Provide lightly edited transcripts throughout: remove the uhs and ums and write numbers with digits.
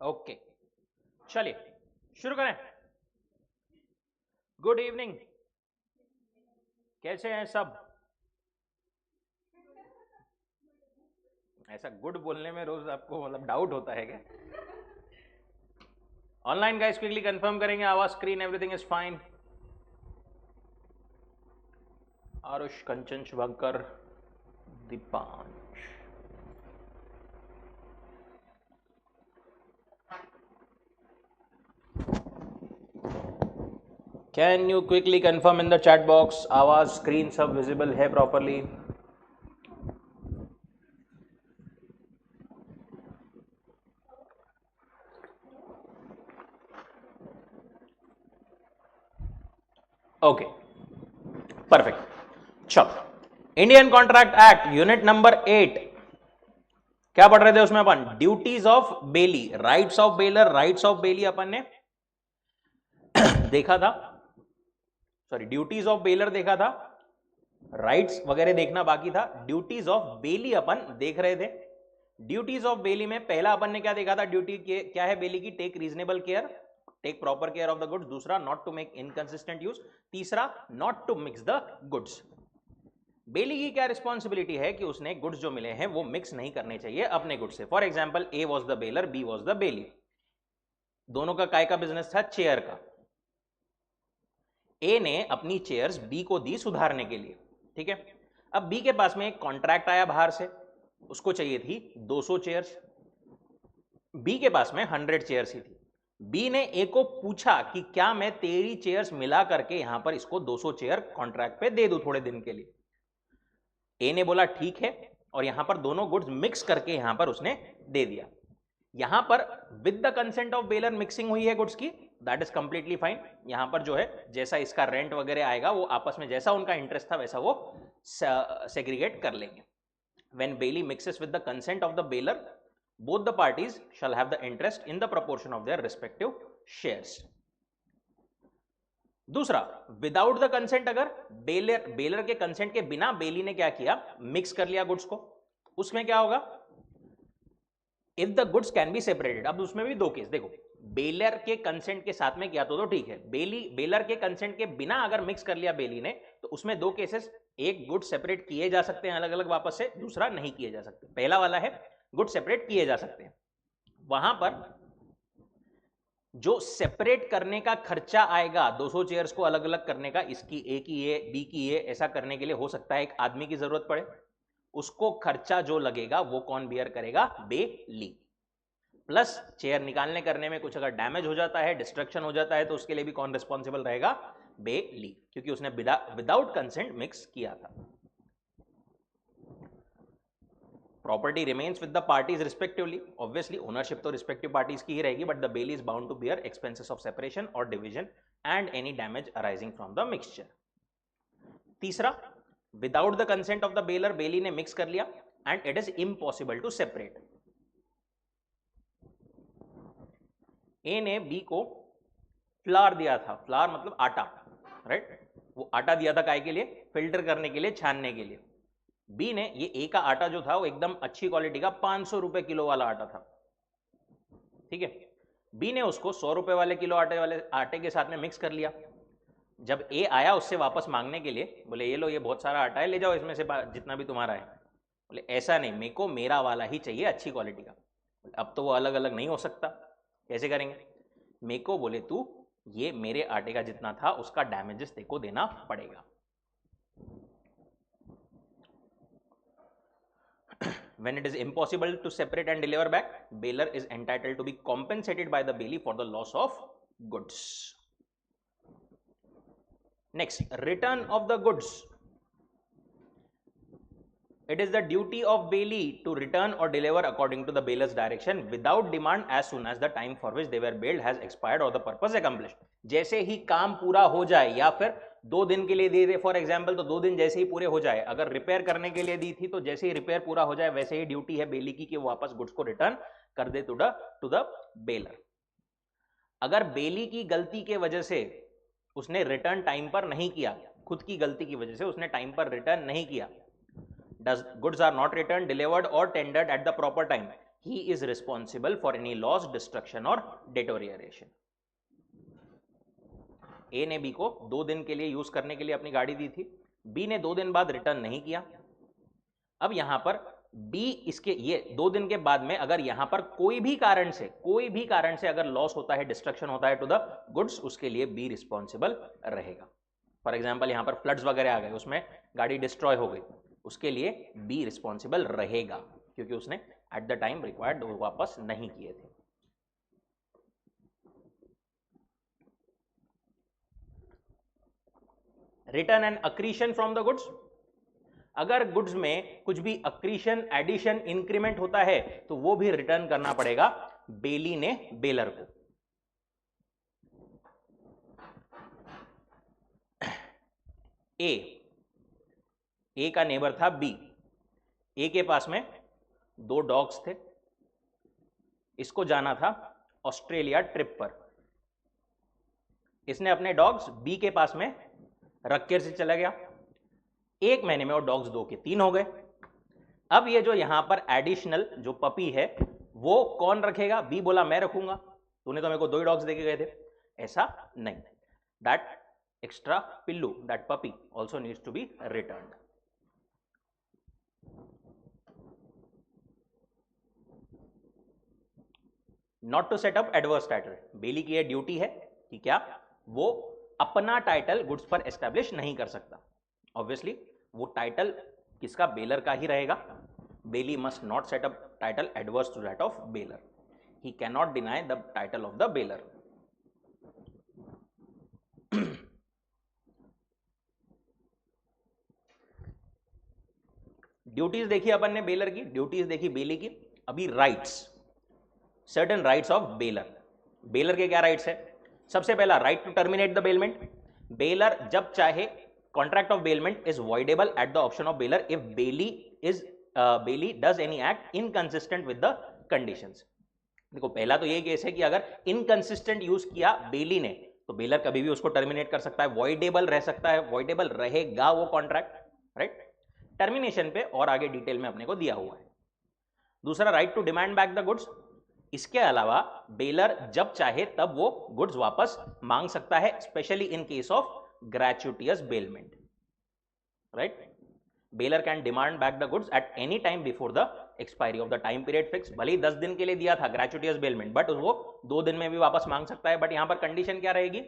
Okay, चलिए शुरू करें। गुड इवनिंग, कैसे हैं सब? ऐसा गुड बोलने में रोज आपको मतलब डाउट होता है क्या? ऑनलाइन गाइस क्विकली कंफर्म करेंगे, आवाज screen everything is fine. Aarush, Kanchan, Shubhankar, Deepansh. Can you quickly confirm in the chat box, आवाज स्क्रीन सब विजिबल है प्रॉपरली? Okay, perfect. चलो, Indian contract act unit number 8, क्या पढ़ रहे थे उसमें अपन? Duties of bailee, rights of bailor, rights of bailee अपन ने देखा था। सॉरी, ड्यूटीज ऑफ बेलर देखा था, राइट्स वगैरह देखना बाकी था। ड्यूटीज ऑफ बेली अपन देख रहे थे। ड्यूटीज ऑफ बेली में पहला अपन ने क्या देखा था? ड्यूटी क्या है बेली की? Take reasonable care, take proper care of the goods. दूसरा, not to make inconsistent use. तीसरा, not to mix the goods. Bailee की क्या रिस्पॉन्सिबिलिटी है कि उसने गुड्स जो मिले हैं वो मिक्स नहीं करने चाहिए अपने गुड्स से। For example, A was the bailor, B was the bailee. दोनों का काय का बिजनेस था? चेयर का। ए ने अपनी चेयर्स बी को दी सुधारने के लिए, ठीक है। अब बी के पास में एक कॉन्ट्रैक्ट आया बाहर से, उसको चाहिए थी 200 चेयर्स। बी के पास में 100 चेयर्स ही थी। बी ने ए को पूछा कि क्या मैं तेरी चेयर्स मिला करके यहां पर इसको 200 चेयर कॉन्ट्रैक्ट पे दे दूं थोड़े दिन के लिए? ए ने बोला ठीक है, और यहां पर दोनों गुड्स मिक्स करके यहां पर उसने दे दिया। यहां पर with the consent of baler mixing हुई है गुड्स की, दैट इज कंप्लीटली फाइन। यहां पर जो है जैसा इसका रेंट वगैरह आएगा वो आपस में जैसा उनका इंटरेस्ट था वैसा वो सेग्रीगेट कर लेंगे। When bailee mixes with the consent of the bailor, both the parties shall have the interest in the proportion of their respective shares. दूसरा, विदाउट द कंसेंट, अगर बेलर के कंसेंट के बिना बेली ने क्या किया? मिक्स कर लिया गुड्स को, उसमें क्या होगा? If the goods can be separated. अब उसमें भी दो केस देखो, बेलर के कंसेंट के साथ में किया तो ठीक है, बेलर के कंसेंट के बिना अगर मिक्स कर लिया बेली ने, तो उसमें दो केसेस, एक गुड सेपरेट किए जा सकते हैं अलग अलग वापस से, दूसरा नहीं किए जा सकते। पहला वाला है गुड सेपरेट किए जा सकते हैं। वहां पर जो सेपरेट करने का खर्चा आएगा 200 चेयर्स को अलग अलग करने का, इसकी ए की ए, बी की ए, ऐसा करने के लिए हो सकता है एक आदमी की जरूरत पड़े, उसको खर्चा जो लगेगा वो कौन बियर करेगा? बेली। प्लस चेयर निकालने करने में कुछ अगर डैमेज हो जाता है, डिस्ट्रक्शन हो जाता है, तो उसके लिए भी कौन रिस्पॉन्सिबल रहेगा? बेली, क्योंकि उसने विदाउट कंसेंट मिक्स किया था। Property remains with the parties respectively. Obviously ownership तो रिस्पेक्टिव पार्टीज की ही रहेगी, but the bailee is bound to bear expenses of separation और division and any damage arising from the mixture. तीसरा, without the consent of the bailor, bailee ने mix कर लिया and it is impossible to separate. A ने B को flower दिया था, flower मतलब आटा, राइट? वो आटा दिया था काय के लिए? फिल्टर करने के लिए, छानने के लिए। बी ने ये ए का आटा जो था वो एकदम अच्छी क्वालिटी का 500 रुपए किलो वाला आटा था, ठीक है। बी ने उसको 100 रुपए वाले किलो आटे के साथ में मिक्स कर लिया। जब ए आया उससे वापस मांगने के लिए, बोले ये लो, ये बहुत सारा आटा है, ले जाओ इसमें से जितना भी तुम्हारा है। बोले ऐसा नहीं, मेरे को मेरा वाला ही चाहिए अच्छी क्वालिटी का। अब तो वो अलग अलग नहीं हो सकता, कैसे करेंगे? मेरे को बोले तू ये मेरे आटे का जितना था उसका डैमेजेस तेको देना पड़ेगा। When it is impossible to separate and deliver back, baler is entitled to be compensated by the bailee for the loss of goods. Next, return of the goods. It is the duty of bailee to return or deliver according to the bailor's direction without demand as soon as the time for which they were bailed has expired or the purpose accomplished. जैसे ही काम पूरा हो जाए, या फिर 2 दिन के लिए दे दे फॉर एग्जाम्पल, तो 2 दिन जैसे ही पूरे हो जाए। अगर रिपेयर करने के लिए दी थी तो जैसे ही रिपेयर पूरा हो जाए वैसे ही ड्यूटी है बेली की कि वो वापस गुड्स को रिटर्न कर दे टू द बेलर। अगर बेली की गलती के वजह से उसने रिटर्न टाइम पर नहीं किया, खुद की गलती की वजह से उसने टाइम पर रिटर्न नहीं किया, goods are not returned, delivered or tendered at the proper time, he is responsible for any loss, destruction और डिटोरिएशन। ए ने बी को 2 दिन के लिए यूज करने के लिए अपनी गाड़ी दी थी, बी ने 2 दिन बाद रिटर्न नहीं किया। अब यहां पर बी इसके ये 2 दिन के बाद में अगर यहां पर कोई भी कारण से अगर लॉस होता है, डिस्ट्रक्शन होता है टू द गुड्स, उसके लिए बी रिस्पॉन्सिबल रहेगा। फॉर एग्जाम्पल यहां पर फ्लड्स वगैरह आ गए, उसमें गाड़ी डिस्ट्रॉय हो गई, उसके लिए बी रिस्पॉन्सिबल रहेगा क्योंकि उसने एट द टाइम रिक्वायर्ड वापस नहीं किए थे। Return and accretion from the goods, अगर गुड्स में कुछ भी अक्रीशन, एडिशन, इंक्रीमेंट होता है तो वो भी रिटर्न करना पड़ेगा बेली ने बेलर को। ए का नेबर था बी, ए के पास में 2 डॉग्स थे, इसको जाना था ऑस्ट्रेलिया ट्रिप पर। इसने अपने डॉग्स बी के पास में रख के से चला गया, 1 महीने में वो डॉग्स 2 के 3 हो गए। अब ये जो यहां पर एडिशनल जो पपी है वो कौन रखेगा? बी बोला मैं रखूंगा, तूने तो मेरे को 2 ही डॉग्स देके गए थे। ऐसा नहीं, दैट एक्स्ट्रा पिल्लू, that puppy also needs to be returned. Not to set up adverse title, bailee की यह ड्यूटी है कि क्या वो अपना टाइटल गुड्स पर एस्टेब्लिश नहीं कर सकता। ऑब्वियसली वो टाइटल किसका? बेलर का ही रहेगा। Bailee must not set up title adverse to that of bailor, he can not deny the title of the bailor. Duties देखी अपन ने बेलर की, ड्यूटीज देखी बेली की। अभी rights, certain rights of bailor. Bailor के क्या राइट्स है? सबसे पहला right to terminate the bailment, bailor जब चाहे contract of bailment is voidable at the option of bailor if bailee does any act inconsistent with the conditions. देखो पहला तो ये केस है कि अगर इनकंसिस्टेंट यूज किया बेली ने तो बेलर कभी भी उसको टर्मिनेट कर सकता है, वॉइडेबल रह सकता है, वॉइडेबल रहेगा वो कॉन्ट्रैक्ट, राइट। टर्मिनेशन पे और आगे डिटेल में अपने को दिया हुआ है। दूसरा right to demand back the goods, इसके अलावा बेलर जब चाहे तब वो गुड्स वापस मांग सकता है, specially in case of gratuitous bailment, right. Bailor can demand back the goods at any time before the expiry of the time period fix. भले ही 10 दिन के लिए दिया था ग्रेचुटियस बेलमेंट, बट वो 2 दिन में भी वापस मांग सकता है। बट यहां पर कंडीशन क्या रहेगी?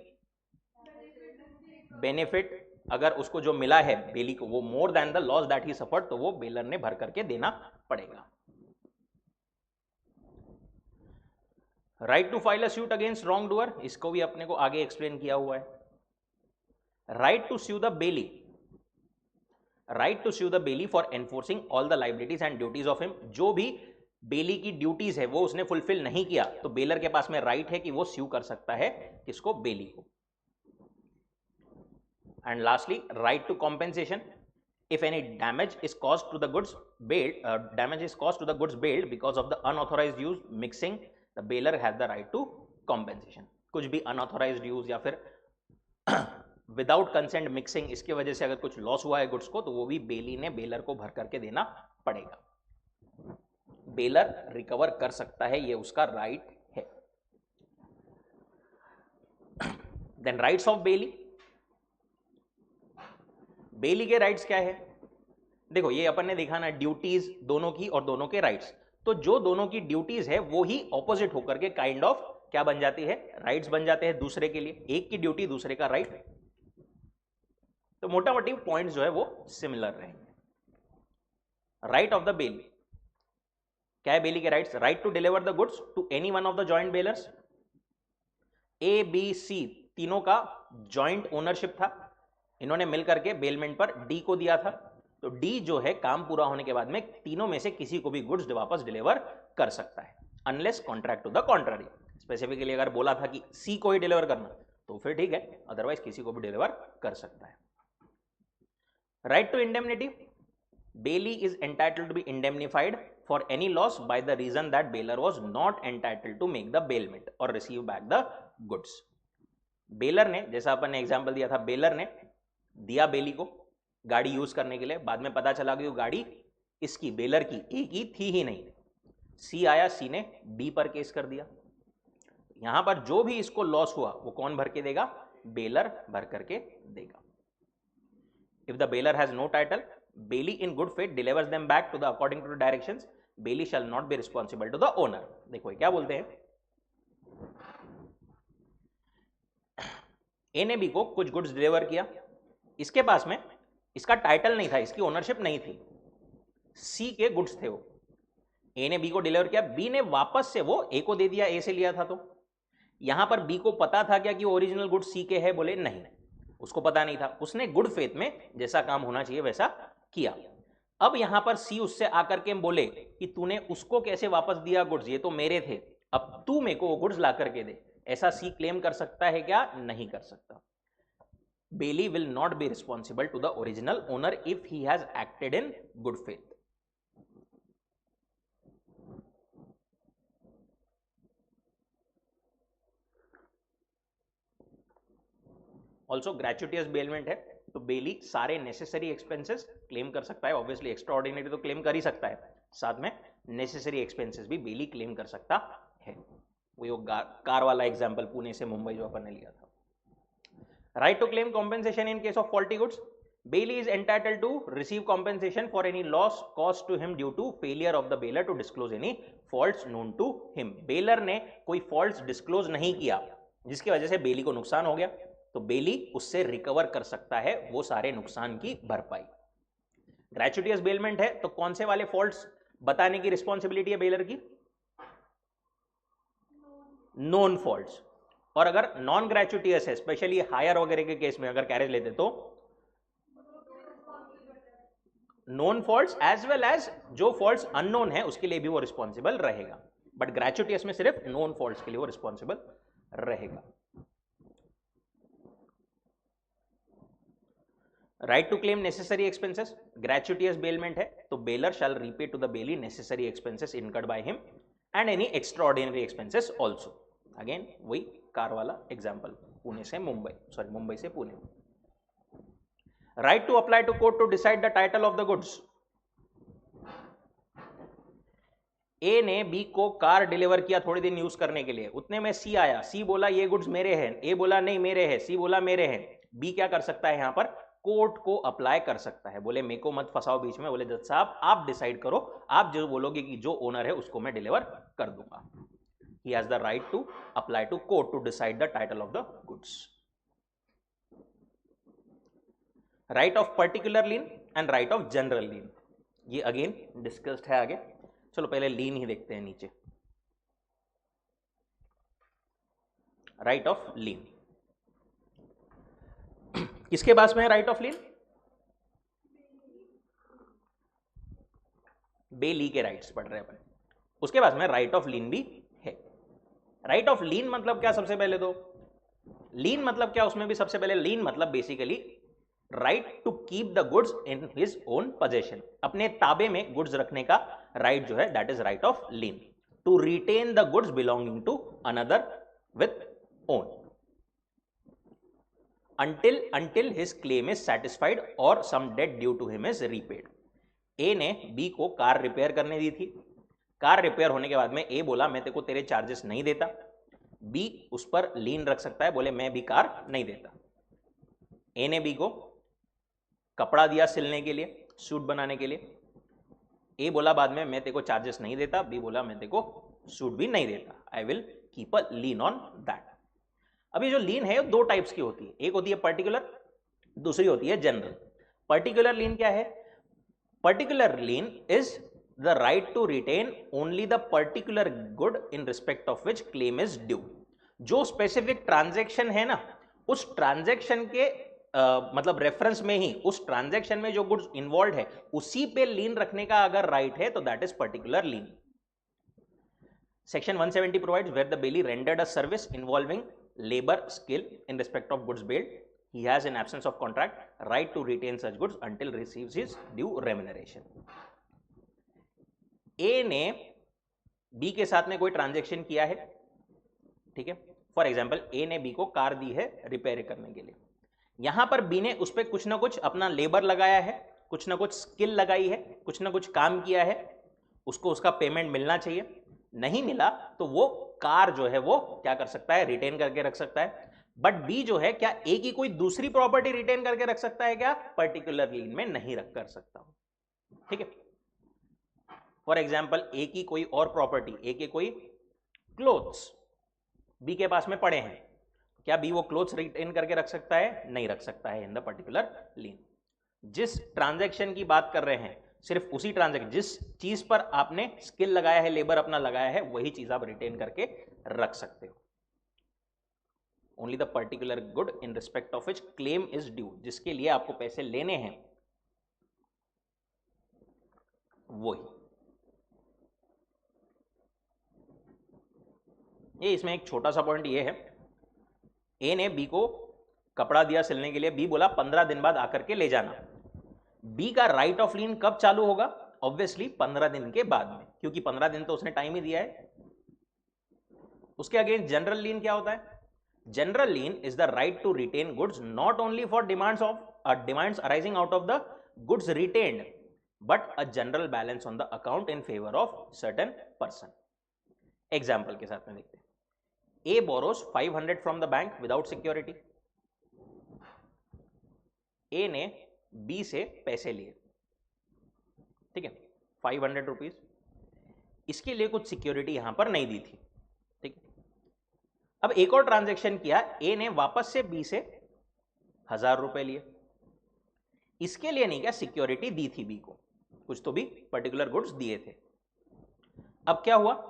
बेनिफिट अगर उसको जो मिला है बेली को वो more than the loss that he suffered, तो वो बेलर ने भर करके देना पड़ेगा। Right to file a suit against wrongdoer, इसको भी अपने को आगे एक्सप्लेन किया हुआ है। Right to sue the bailee, right to sue the bailee for enforcing all the liabilities and duties of him. जो भी बेली की ड्यूटीज है वो उसने फुलफिल नहीं किया तो बेलर के पास में राइट है कि वो स्यू कर सकता है किसको? बेली को। And lastly right to compensation, if any damage is caused to the goods bailed because of the unauthorized use mixing, the baler has the right to compensation। कुछ भी unauthorized use या फिर विदाउट कंसेंट मिक्सिंग, इसकी वजह से अगर कुछ loss हुआ है गुड्स को तो वो भी बेली ने बेलर को भर करके देना पड़ेगा। बेलर रिकवर कर सकता है, ये उसका राइट है। देन राइट्स ऑफ बेली, बेली के राइट्स क्या है? देखो ये अपन ने देखा ना, ड्यूटीज दोनों की और दोनों के राइट्स। तो जो दोनों की ड्यूटीज है वो ही ऑपोजिट होकर के काइंड ऑफ क्या बन जाती है? राइट्स बन जाते हैं दूसरे के लिए। एक की ड्यूटी दूसरे का राइट, तो मोटा मोटी पॉइंट्स जो है वो सिमिलर रहेंगे। राइट ऑफ द बेली क्या है? बेली के rights, right to deliver the goods to any one of the joint bailors. A B C तीनों का जॉइंट ओनरशिप था, इन्होंने मिलकर के बेलमेंट पर डी को दिया था, तो डी जो है काम पूरा होने के बाद में तीनों में से किसी को भी गुड्स वापस डिलीवर कर सकता है, unless contract to the contrary. Specifically अगर बोला था कि सी को ही डिलीवर करना तो फिर ठीक है, अदरवाइज किसी को भी डिलीवर कर सकता है। Right to indemnity, bailee is entitled to be indemnified for any loss by the reason that bailor was not entitled to make the bailment और receive back the goods. Bailor ने, जैसा अपन ने एग्जांपल दिया था, baler ने दिया बेली को गाड़ी यूज करने के लिए, बाद में पता चला कि वो गाड़ी इसकी बेलर की एक ही थी ही नहीं, सी आया, सी ने बी पर केस कर दिया। यहां पर जो भी इसको लॉस हुआ वो कौन भर के देगा? बेलर भर करके देगा। If the bailor has no title, bailee in good faith delivers them back to the according to the directions, bailee shall not be responsible to the owner. देखो ये क्या बोलते हैं, ए ने बी को कुछ गुड्स डिलीवर किया, इसके पास में इसका टाइटल नहीं था, इसकी ओनरशिप नहीं थी, सी के गुड्स थे वो। ए ने बी को डिलीवर किया, बी ने वापस से वो ए को दे दिया, ए से लिया था। तो यहां पर बी को पता था क्या कि ओरिजिनल गुड्स सी के है? बोले नहीं, उसको पता नहीं था। उसने गुड फेथ में जैसा काम होना चाहिए वैसा किया। अब यहां पर सी उससे आकर के बोले कि तूने उसको कैसे वापस दिया गुड्स, ये तो मेरे थे, अब तू मेरे को वो गुड्स ला करके दे। ऐसा सी क्लेम कर सकता है क्या? नहीं कर सकता। Bailee will not be responsible to the original owner if he has acted in good faith. Also gratuitous bailment है तो बेली सारे नेसेसरी एक्सपेंसेस क्लेम कर सकता है। ऑब्वियसली एक्स्ट्रा ऑर्डिनरी तो क्लेम कर ही सकता है, साथ में नेसेसरी एक्सपेंसेस भी बेली क्लेम कर सकता है। वो कार वाला एग्जांपल पुणे से मुंबई जो अपन ने लिया था। Right to claim compensation in case of faulty goods, bailee is entitled to receive compensation for any loss cost to him due to failure of the bailor to disclose any faults known to him. Bailor ने कोई faults disclose नहीं किया जिसकी वजह से बेली को नुकसान हो गया, तो बेली उससे रिकवर कर सकता है वो सारे नुकसान की भरपाई। ग्रेचुइटियस बेलमेंट है तो कौन से वाले फॉल्ट्स बताने की रिस्पॉन्सिबिलिटी है बेलर की? Known faults. और अगर नॉन ग्रेचुइटियस है, स्पेशली हायर वगैरह के केस में अगर कैरेज लेते तो known faults as well as जो फॉल्ट्स अननोन है उसके लिए भी वो रिस्पॉन्सिबल रहेगा, बट ग्रेचुइटियस में सिर्फ नोन फॉल्ट्स के लिए वो रिस्पॉन्सिबल रहेगा। Right to claim necessary expenses, gratuitous bailment है तो bailor shall repay to the bailee necessary expenses incurred by him and any extraordinary expenses also. Again वही कार वाला एग्जाम्पल, पुणे से मुंबई, सॉरी मुंबई से Pune. Right to apply to court to decide the title of the goods, A ने B को car deliver किया थोड़े दिन use करने के लिए, उतने में सी आया, सी बोला ये गुड्स मेरे हैं, ए बोला नहीं मेरे हैं, सी बोला मेरे हैं। बी क्या कर सकता है? यहां पर कोर्ट को अप्लाई कर सकता है, बोले मेरे को मत फंसाओ बीच में, बोले जज साहब आप डिसाइड करो, आप जो बोलोगे कि जो ओनर है उसको मैं डिलीवर कर दूंगा। He has the right to apply to court to decide the title of the goods. Right of particular lien and right of general lien, ये अगेन डिस्कस्ड है आगे। चलो पहले लीन ही देखते हैं नीचे। राइट ऑफ लीन किसके पास में है? राइट ऑफ लीन बेली के राइट्स पढ़ रहे हैं अपन, उसके पास में राइट ऑफ लीन भी है। राइट ऑफ लीन मतलब क्या? सबसे पहले तो लीन मतलब क्या? उसमें भी सबसे पहले लीन मतलब basically right to keep the goods in his own possession, अपने ताबे में गुड्स रखने का राइट जो है that is right of lien. To retain the goods belonging to another with own until his claim is satisfied or some debt due to him is repaid। ए ने B को car repair करने दी थी, car repair होने के बाद में ए बोला मैं तेरे को तेरे चार्जेस नहीं देता, बी उस पर लीन रख सकता है, बोले मैं भी कार नहीं देता। ए ने बी को कपड़ा दिया सिलने के लिए, सूट बनाने के लिए, ए बोला बाद में मैं तेरे को चार्जेस नहीं देता, बी बोला मैं तेरे को सूट भी नहीं देता, I will keep a lean on that. अभी जो लीन है दो टाइप्स की होती है, एक होती है पर्टिकुलर, दूसरी होती है जनरल। पर्टिकुलर लीन क्या है? Particular lien is the right to retain only the particular good in respect of which claim is due. जो स्पेसिफिक ट्रांजैक्शन है ना, उस ट्रांजैक्शन के मतलब रेफरेंस में ही, उस ट्रांजैक्शन में जो गुड्स इन्वॉल्व है उसी पे लीन रखने का अगर राइट है तो that is particular lien. Section 170 provides where the bailee rendered a service involving labor skill in respect of goods billed, he has in absence of contract right to retain such goods until receives his due remuneration। A ने B के साथ में कोई transaction किया है, ठीक है, for example A ने B को कार दी है रिपेयर करने के लिए, यहां पर B ने उस पर कुछ ना कुछ अपना लेबर लगाया है, कुछ ना कुछ स्किल लगाई है, कुछ ना कुछ काम किया है, उसको उसका पेमेंट मिलना चाहिए, नहीं मिला तो वो कार जो है वो क्या कर सकता है, रिटेन करके रख सकता है। बट बी जो है, क्या ए की कोई दूसरी प्रॉपर्टी रिटेन करके रख सकता है क्या? पर्टिकुलर लीन में नहीं रख कर सकता। ठीक है, फॉर एग्जाम्पल ए की कोई और प्रॉपर्टी, ए के कोई क्लोथ्स बी के पास में पड़े हैं, क्या बी वो क्लोथ्स रिटेन करके रख सकता है? नहीं रख सकता है इन द पर्टिकुलर लीन। जिस ट्रांजैक्शन की बात कर रहे हैं, सिर्फ उसी ट्रांजैक्शन, जिस चीज पर आपने स्किल लगाया है, लेबर अपना लगाया है, वही चीज आप रिटेन करके रख सकते हो। Only the particular good in respect of which claim is due, जिसके लिए आपको पैसे लेने हैं वही। ये इसमें एक छोटा सा पॉइंट ये है, ए ने बी को कपड़ा दिया सिलने के लिए, बी बोला 15 दिन बाद आकर के ले जाना। बी का राइट ऑफ लीन कब चालू होगा? ऑब्वियसली 15 दिन के बाद में, क्योंकि 15 दिन तो उसने टाइम ही दिया है। उसके अगेंस्ट जनरल लीन क्या होता है? General lien is the right to retain goods not only for demands arising out of the goods retained, but a general balance on the account in favour of certain person. Example के साथ में देखते हैं। A borrows 500 from the bank without security. A ने B से पैसे लिए, ठीक है, 500 रुपीज, इसके लिए कुछ सिक्योरिटी यहां पर नहीं दी थी। ठीक है, अब एक और ट्रांजैक्शन किया, A ने वापस से B से 1000 रुपए लिए, इसके लिए नहीं, क्या सिक्योरिटी दी थी B को, कुछ तो भी पर्टिकुलर गुड्स दिए थे। अब क्या हुआ,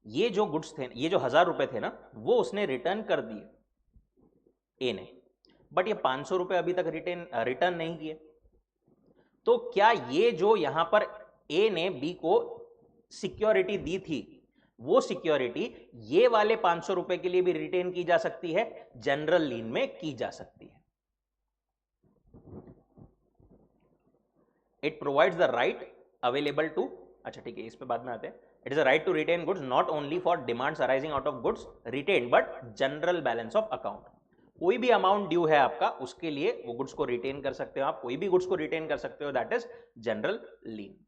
ये जो गुड्स थे, ये जो 1000 रुपए थे ना, वो उसने रिटर्न कर दिए ए ने, बट ये 500 रुपए अभी तक रिटर्न नहीं किए। तो क्या ये जो यहां पर ए ने बी को सिक्योरिटी दी थी, वो सिक्योरिटी ये वाले 500 रुपए के लिए भी रिटेन की जा सकती है? जनरल लीन में की जा सकती है। It provides the right available to, अच्छा ठीक है, इस पे बाद में आते हैं। It is a right to retain goods not only for demands arising out of goods retained but general balance of account. कोई भी अमाउंट ड्यू है आपका, उसके लिए वो गुड्स को रिटेन कर सकते हो आप, कोई भी गुड्स को रिटेन कर सकते हो, दैट इज जनरल लीन।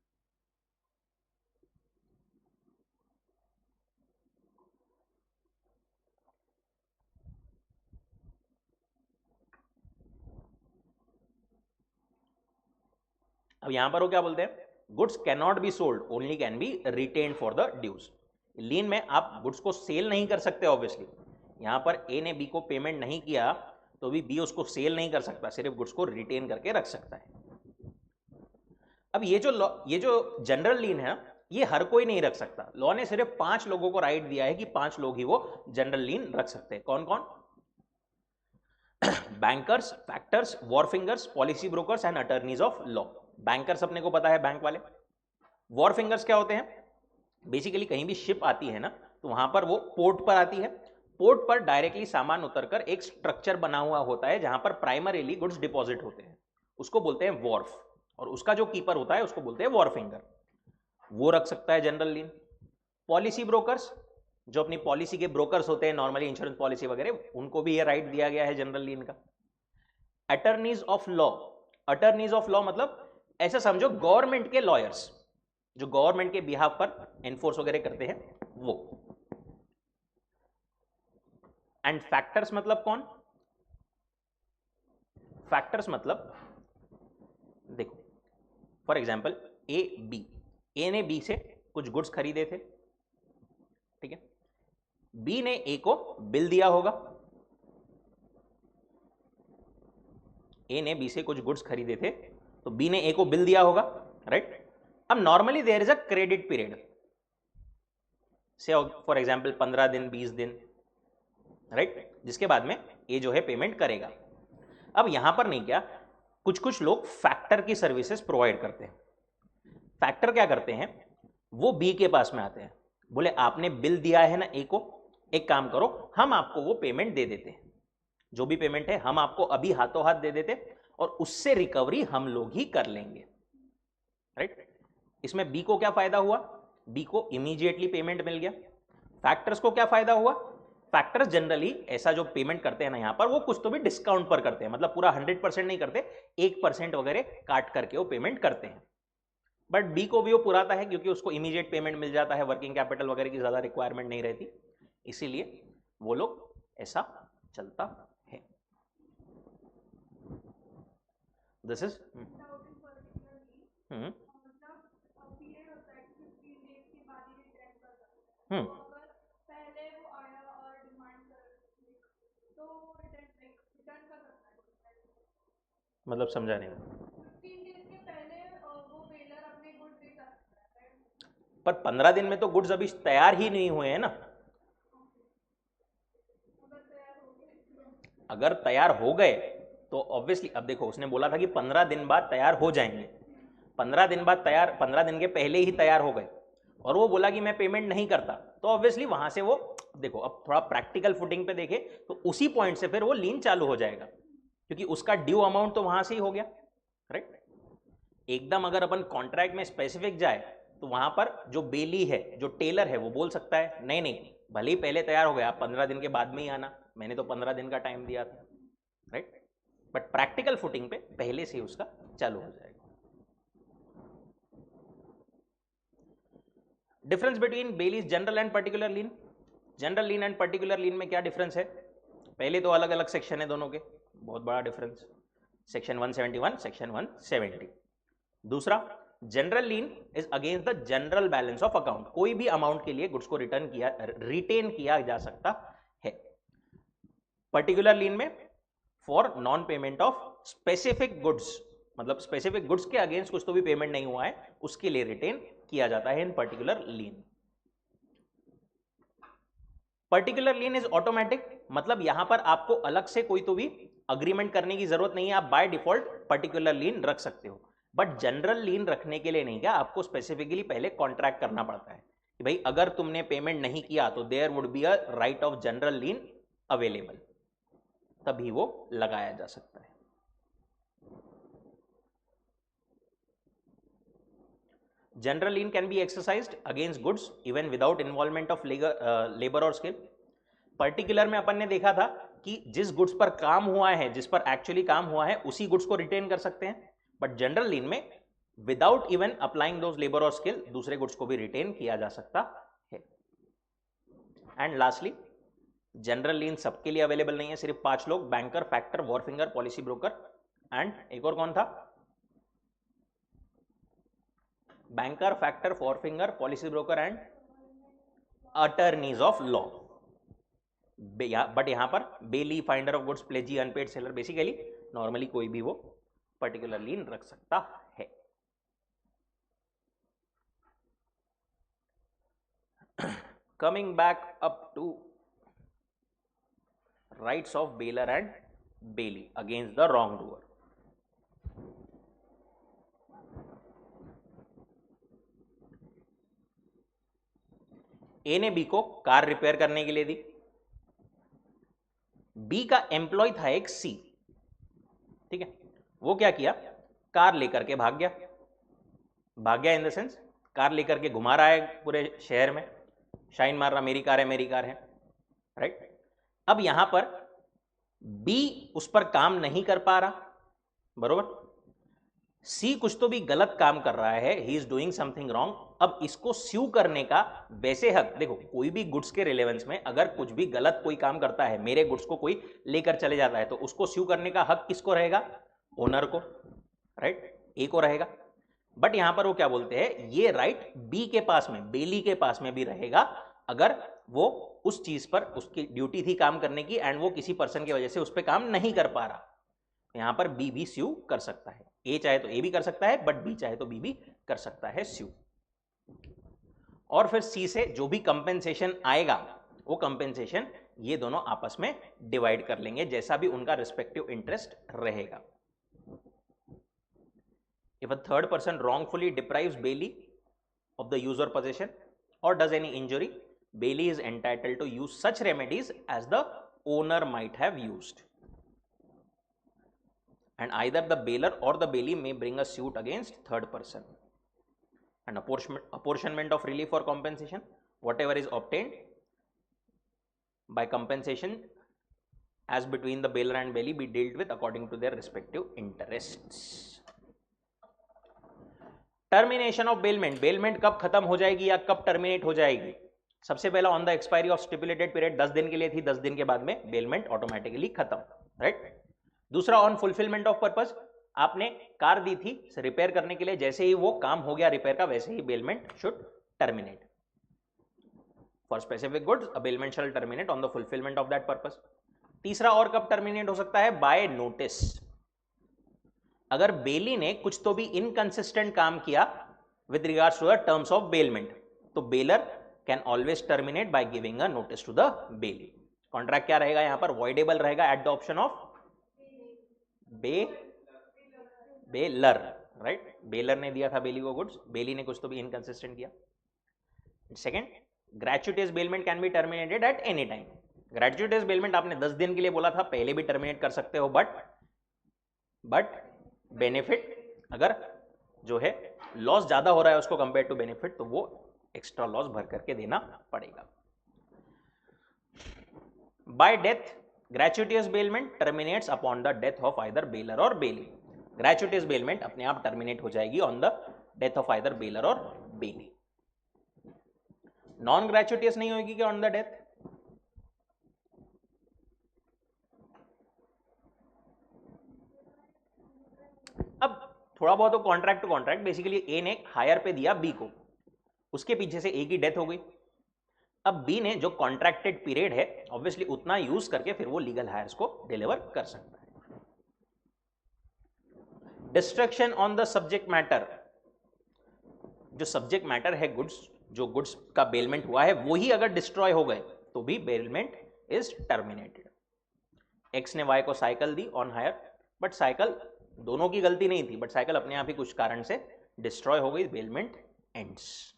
अब यहां पर वो क्या बोलते हैं, goods can not be sold, only can be retained for the dues. Lien में आप गुड्स को सेल नहीं कर सकते ऑब्वियसली, यहां पर ए ने बी को पेमेंट नहीं किया तो भी बी उसको सेल नहीं कर सकता, सिर्फ गुड्स को रिटेन करके रख सकता है। अब ये जो जनरल लीन है, ये हर कोई नहीं रख सकता। लॉ ने सिर्फ 5 लोगों को राइट दिया है कि 5 लोग ही वो जनरल लीन रख सकते हैं। कौन कौन? Bankers, factors, wharfingers, policy brokers and attorneys of law. Bankers अपने को पता है, बैंक वाले। वॉरफिंगर्स क्या होते हैं? बेसिकली कहीं भी शिप आती है ना, तो वहां पर वो पोर्ट पर आती है, पोर्ट पर डायरेक्टली सामान उतरकर एक स्ट्रक्चर बना हुआ होता है जहां पर प्राइमरीली गुड्स डिपॉजिट होते हैं, उसको बोलते हैं वॉर्फ, और उसका जो कीपर होता है उसको बोलते हैं वॉरफिंगर। वो रख सकता है जनरल लीन। पॉलिसी ब्रोकर्स, जो अपनी पॉलिसी के ब्रोकर्स होते हैं, नॉर्मली इंश्योरेंस पॉलिसी वगैरह, उनको भी ये राइट दिया गया है जनरल लीन का। Attorneys of law, attorneys of law मतलब ऐसा समझो गवर्नमेंट के लॉयर्स, जो गवर्नमेंट के बिहाफ पर एनफोर्स वगैरह करते हैं वो। एंड फैक्टर्स मतलब कौन? फैक्टर्स मतलब देखो, फॉर एग्जांपल ए बी, ए ने बी से कुछ गुड्स खरीदे थे, ठीक है, बी ने ए को बिल दिया होगा, ए ने बी से कुछ गुड्स खरीदे थे तो बी ने ए को बिल दिया होगा, राइट। अब normally there is a credit period, say for example 15 दिन, 20 दिन, राइट, जिसके बाद में ए जो है पेमेंट करेगा। अब यहां पर नहीं, क्या कुछ कुछ लोग फैक्टर की सर्विसेज प्रोवाइड करते हैं। फैक्टर क्या करते हैं, वो बी के पास में आते हैं, बोले आपने बिल दिया है ना ए को, एक काम करो, हम आपको वो पेमेंट दे देते हैं, जो भी पेमेंट है हम आपको अभी हाथों हाथ दे देते, और उससे रिकवरी हम लोग ही कर लेंगे, राइट। इसमें बी को क्या फायदा हुआ? बी को इमीडिएटली पेमेंट मिल गया। फैक्टर्स को क्या फायदा हुआ? फैक्टर्स जनरली ऐसा जो पेमेंट करते हैं ना यहां पर, वो कुछ तो भी डिस्काउंट पर करते हैं, मतलब पूरा 100% नहीं करते, 1% वगैरह काट करके वो पेमेंट करते हैं। बट बी को भी वो पुराता है क्योंकि उसको इमीडिएट पेमेंट मिल जाता है, वर्किंग कैपिटल वगैरह की ज्यादा रिक्वायरमेंट नहीं रहती, इसीलिए वो लोग ऐसा चलता है। दिस इज मतलब समझा नहीं मैं। पर 15 दिन में तो गुड्स अभी तैयार ही नहीं हुए हैं ना। अगर तैयार हो गए तो ऑब्वियसली, अब देखो उसने बोला था कि 15 दिन बाद तैयार हो जाएंगे, 15 दिन बाद तैयार, 15 दिन के पहले ही तैयार हो गए और वो बोला कि मैं पेमेंट नहीं करता, तो ऑब्वियसली वहां से वो, देखो अब थोड़ा प्रैक्टिकल फुटिंग पे देखे तो उसी पॉइंट से फिर वो लीन चालू हो जाएगा क्योंकि उसका ड्यू अमाउंट तो वहां से ही हो गया, राइट। एकदम अगर अपन कॉन्ट्रैक्ट में स्पेसिफिक जाए तो वहां पर जो बेली है, जो टेलर है, वो बोल सकता है नहीं नहीं, भले ही पहले तैयार हो गया, आप 15 दिन के बाद में ही आना, मैंने तो 15 दिन का टाइम दिया था, राइट। बट प्रैक्टिकल फुटिंग पे पहले से ही उसका चालू हो जाएगा। Difference between bailee's general and particular lien. General lien and particular lien में क्या डिफरेंस है? पहले तो अलग अलग सेक्शन है दोनों के, बहुत बड़ा डिफरेंस, सेक्शन 171, सेक्शन 170। दूसरा, general lien is against the general balance of account, कोई भी अमाउंट के लिए गुड्स को रिटेन किया जा सकता है। पर्टिकुलर लीन में for non payment of specific goods, मतलब स्पेसिफिक गुड्स के अगेंस्ट कुछ तो भी पेमेंट नहीं हुआ है, उसके लिए रिटेन किया जाता है इन particular lean. Particular lien is automatic, मतलब यहां पर आपको अलग से कोई तो भी अग्रीमेंट करने की जरूरत नहीं है, आप बाय डिफॉल्ट पर्टिकुलर लीन रख सकते हो। बट जनरल लीन रखने के लिए नहीं, क्या आपको स्पेसिफिकली पहले कॉन्ट्रैक्ट करना पड़ता है कि भाई अगर तुमने पेमेंट नहीं किया तो there would be a right of general lien available, तभी वो लगाया जा सकता है। General lien can be exercised against goods even without involvement of labour और स्किल। पर्टिकुलर में अपन ने देखा था कि जिस गुड्स पर काम हुआ है, जिस पर एक्चुअली काम हुआ है, उसी गुड्स को रिटेन कर सकते हैं। बट जनरल लीन में without even applying those labour और स्किल दूसरे गुड्स को भी रिटेन किया जा सकता है। एंड लास्टली, जनरल लीन सबके लिए अवेलेबल नहीं है, सिर्फ 5 लोग, banker, factor, wharfinger, policy broker and एक और कौन था? Banker, factor, wharfinger, policy broker and attorneys of law. But यहां पर bailee, finder of goods, pledgee, unpaid seller, basically normally कोई भी वो पर्टिकुलर लीन रख सकता है। Coming back up to rights of bailor and bailee against the wrongdoer. A ने B को कार रिपेयर करने के लिए दी, बी का एम्प्लॉय था एक सी, ठीक है, वो क्या किया, कार लेकर के भाग गया। भाग गया इन द सेंस कार लेकर के घुमा रहा है पूरे शहर में, शाइन मार रहा, मेरी कार है, मेरी कार है, राइट। अब यहां पर बी उस पर काम नहीं कर पा रहा, बरोबर, सी कुछ तो भी गलत काम कर रहा है, he is doing something wrong. अब इसको स्यू करने का वैसे हक, देखो कोई भी गुड्स के रिलेवेंस में अगर कुछ भी गलत कोई काम करता है, मेरे गुड्स को कोई लेकर चले जाता है, तो उसको स्यू करने का हक किसको रहेगा? ओनर को, राइट, ए को रहेगा। बट यहां पर वो क्या बोलते हैं, ये राइट बी के पास में, बेली के पास में भी रहेगा अगर वो उस चीज पर, उसकी ड्यूटी थी काम करने की एंड वो किसी पर्सन की वजह से उस पर काम नहीं कर पा रहा, यहां पर बी भी स्यू कर सकता है। ए चाहे तो ए भी कर सकता है, बट बी चाहे तो बी भी कर सकता है स्यू। और फिर सी से जो भी कंपेंसेशन आएगा, वो कंपेंसेशन ये दोनों आपस में डिवाइड कर लेंगे, जैसा भी उनका रिस्पेक्टिव इंटरेस्ट रहेगा। If a third person wrongfully deprives Bailey of the use or possession or does any injury, Bailey is entitled to use such remedies as the owner might have used. And either the bailer or the bailee may bring a suit against third person. And apportionment of relief or compensation, whatever is obtained by compensation as between the bailer and bailee be dealt with according to their respective interests. Termination of bailment, bailment कब खत्म हो जाएगी या कब terminate हो जाएगी? सबसे पहला on the expiry of stipulated period, 10 दिन के लिए थी, 10 दिन के बाद में बेलमेंट ऑटोमेटिकली खत्म, राइट। दूसरा ऑन फुलफिलमेंट ऑफ पर्पस, आपने कार दी थी रिपेयर करने के लिए, जैसे ही वो काम हो गया रिपेयर का वैसे ही bailment should terminate. For specific goods a bailment shall terminate on the fulfilment of that purpose. तीसरा और कब टर्मिनेट हो सकता है? By notice. अगर बेली ने कुछ तो भी इनकंसिस्टेंट काम किया with regards to the terms of bailment, तो bailor can always terminate by giving a notice to the bailee. Contract क्या रहेगा यहां पर? वॉइडेबल रहेगा at the option of baler, right. Baler ने दिया था बेली को गुड्स, बेली ने कुछ तो भी इनकंसिस्टेंट किया। Second, gratuitous bailment can be terminated at any time. Gratuitous bailment आपने 10 दिन के लिए बोला था, पहले भी टर्मिनेट कर सकते हो, बट बेनिफिट अगर जो है लॉस ज्यादा हो रहा है उसको कंपेयर टू बेनिफिट, तो वो एक्स्ट्रा लॉस भर करके देना पड़ेगा। By death, gratuitous bailment terminates upon the death of either bailor और बेली। ग्रेचुइटियस बेलमेंट अपने आप टर्मिनेट हो जाएगी on the death of either bailor और बेली। नॉन ग्रेचुइटियस नहीं होगी क्या ऑन द डेथ? अब थोड़ा बहुत तो कॉन्ट्रैक्ट टू कॉन्ट्रैक्ट, बेसिकली ए ने हायर पे दिया बी को, उसके पीछे से ए की डेथ हो गई। अब बी ने जो कॉन्ट्रैक्टेड पीरियड है ऑब्वियसली उतना यूज करके फिर वो लीगल हायर्स को डिलीवर कर सकता है। Destruction on the subject matter, जो सब्जेक्ट मैटर है गुड्स, जो गुड्स का बेलमेंट हुआ है वो ही अगर डिस्ट्रॉय हो गए तो भी बेलमेंट इज टर्मिनेटेड। एक्स ने वाई को साइकिल दी ऑन हायर, बट साइकिल दोनों की गलती नहीं थी, बट साइकिल अपने आप ही कुछ कारण से डिस्ट्रॉय हो गई, बेलमेंट एंड्स।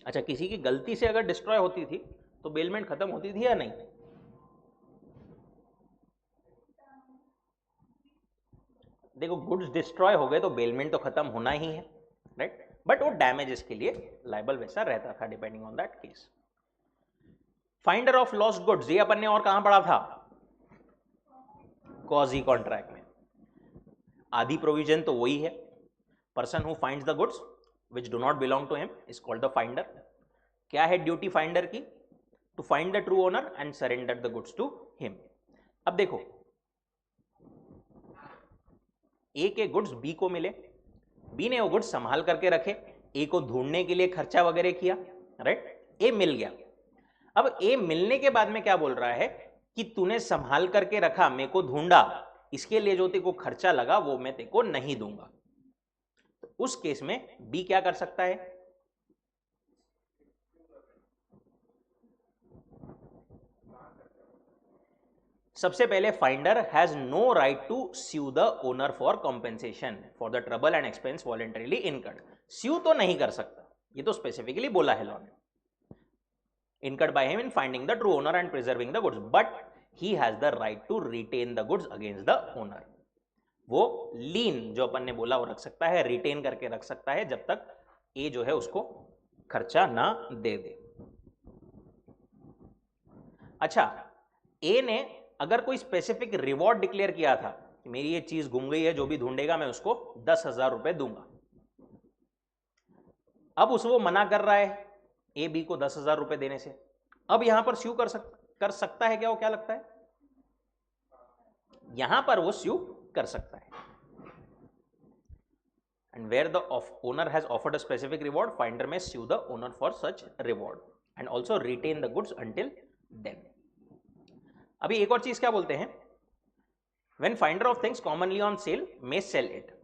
अच्छा, किसी की गलती से अगर डिस्ट्रॉय होती थी तो बेलमेंट खत्म होती थी या नहीं? देखो, गुड्स डिस्ट्रॉय हो गए तो बेलमेंट तो खत्म होना ही है, राइट, बट वो डैमेजेस के लिए लायबल वैसा रहता था depending on that case. Finder of lost goods, ये अपन ने और कहां पढ़ा था? क्वाजी कॉन्ट्रैक्ट में। आधी प्रोविजन तो वही है, person who finds the goods which do not belong to him is called the finder. क्या है ड्यूटी फाइंडर की? To find the true owner and surrender the goods to him. अब देखो, ए के गुड्स बी को मिले, बी ने वो गुड्स संभाल करके रखे, ए को ढूंढने के लिए खर्चा वगैरह किया, राइट। ए मिल गया। अब ए मिलने के बाद में क्या बोल रहा है कि तूने संभाल करके रखा, मेरे को ढूंढा, इसके लिए जो तेरे को खर्चा लगा वो मैं तेरे को नहीं दूंगा। तो उस केस में बी क्या कर सकता है? सबसे पहले finder has no right to sue the owner for compensation for the trouble and expense voluntarily incurred. Sue तो नहीं कर सकता, ये तो स्पेसिफिकली बोला है लॉ ने, incurred by him in finding the true owner and preserving the goods, but he has the right to retain the goods against the owner। वो लीन जो अपन ने बोला वो रख सकता है, रिटेन करके रख सकता है जब तक ए जो है उसको खर्चा ना दे दे। अच्छा, ए ने अगर कोई स्पेसिफिक रिवॉर्ड डिक्लेयर किया था कि मेरी ये चीज गुम गई है, जो भी ढूंढेगा मैं उसको 10,000 रुपए दूंगा, अब उस वो मना कर रहा है ए बी को 10,000 रुपए देने से, अब यहां पर स्यू कर सकता है क्या? वो क्या लगता है? यहां पर वो स्यू कर सकता है। And where the owner has offered a specific reward, finder में sue the owner for such reward and also retain the goods until then. अभी एक और चीज क्या बोलते हैं? When finder of things commonly on sale may sell it.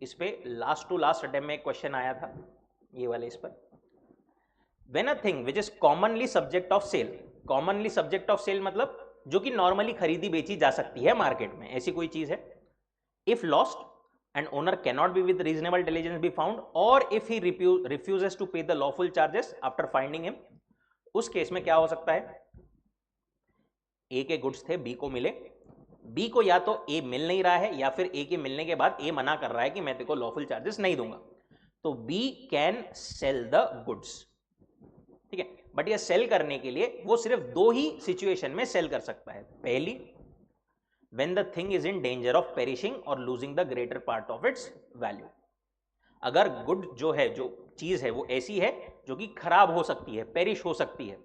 इस पे लास्ट टू लास्ट अटेम्प्ट में एक क्वेश्चन आया था, ये वाले इस पर। When a thing which is commonly subject of sale, commonly subject of sale मतलब जो कि नॉर्मली खरीदी बेची जा सकती है मार्केट में, ऐसी कोई चीज है। If lost and owner cannot be with reasonable diligence be found, और if he refuses to pay the lawful charges after finding him, उस केस में क्या हो सकता है? ए के गुड्स थे, बी को मिले, बी को या तो ए मिल नहीं रहा है या फिर ए के मिलने के बाद ए मना कर रहा है कि मैं तेरे को लॉफुल चार्जेस नहीं दूंगा, तो B can sell the goods. ठीक है। बट ये सेल करने के लिए वो सिर्फ दो ही सिचुएशन में सेल कर सकता है। पहली, when the thing is in danger of perishing or losing the greater part of its value। अगर गुड जो है, जो चीज है वो ऐसी है जो कि खराब हो सकती है, पेरिश हो सकती है,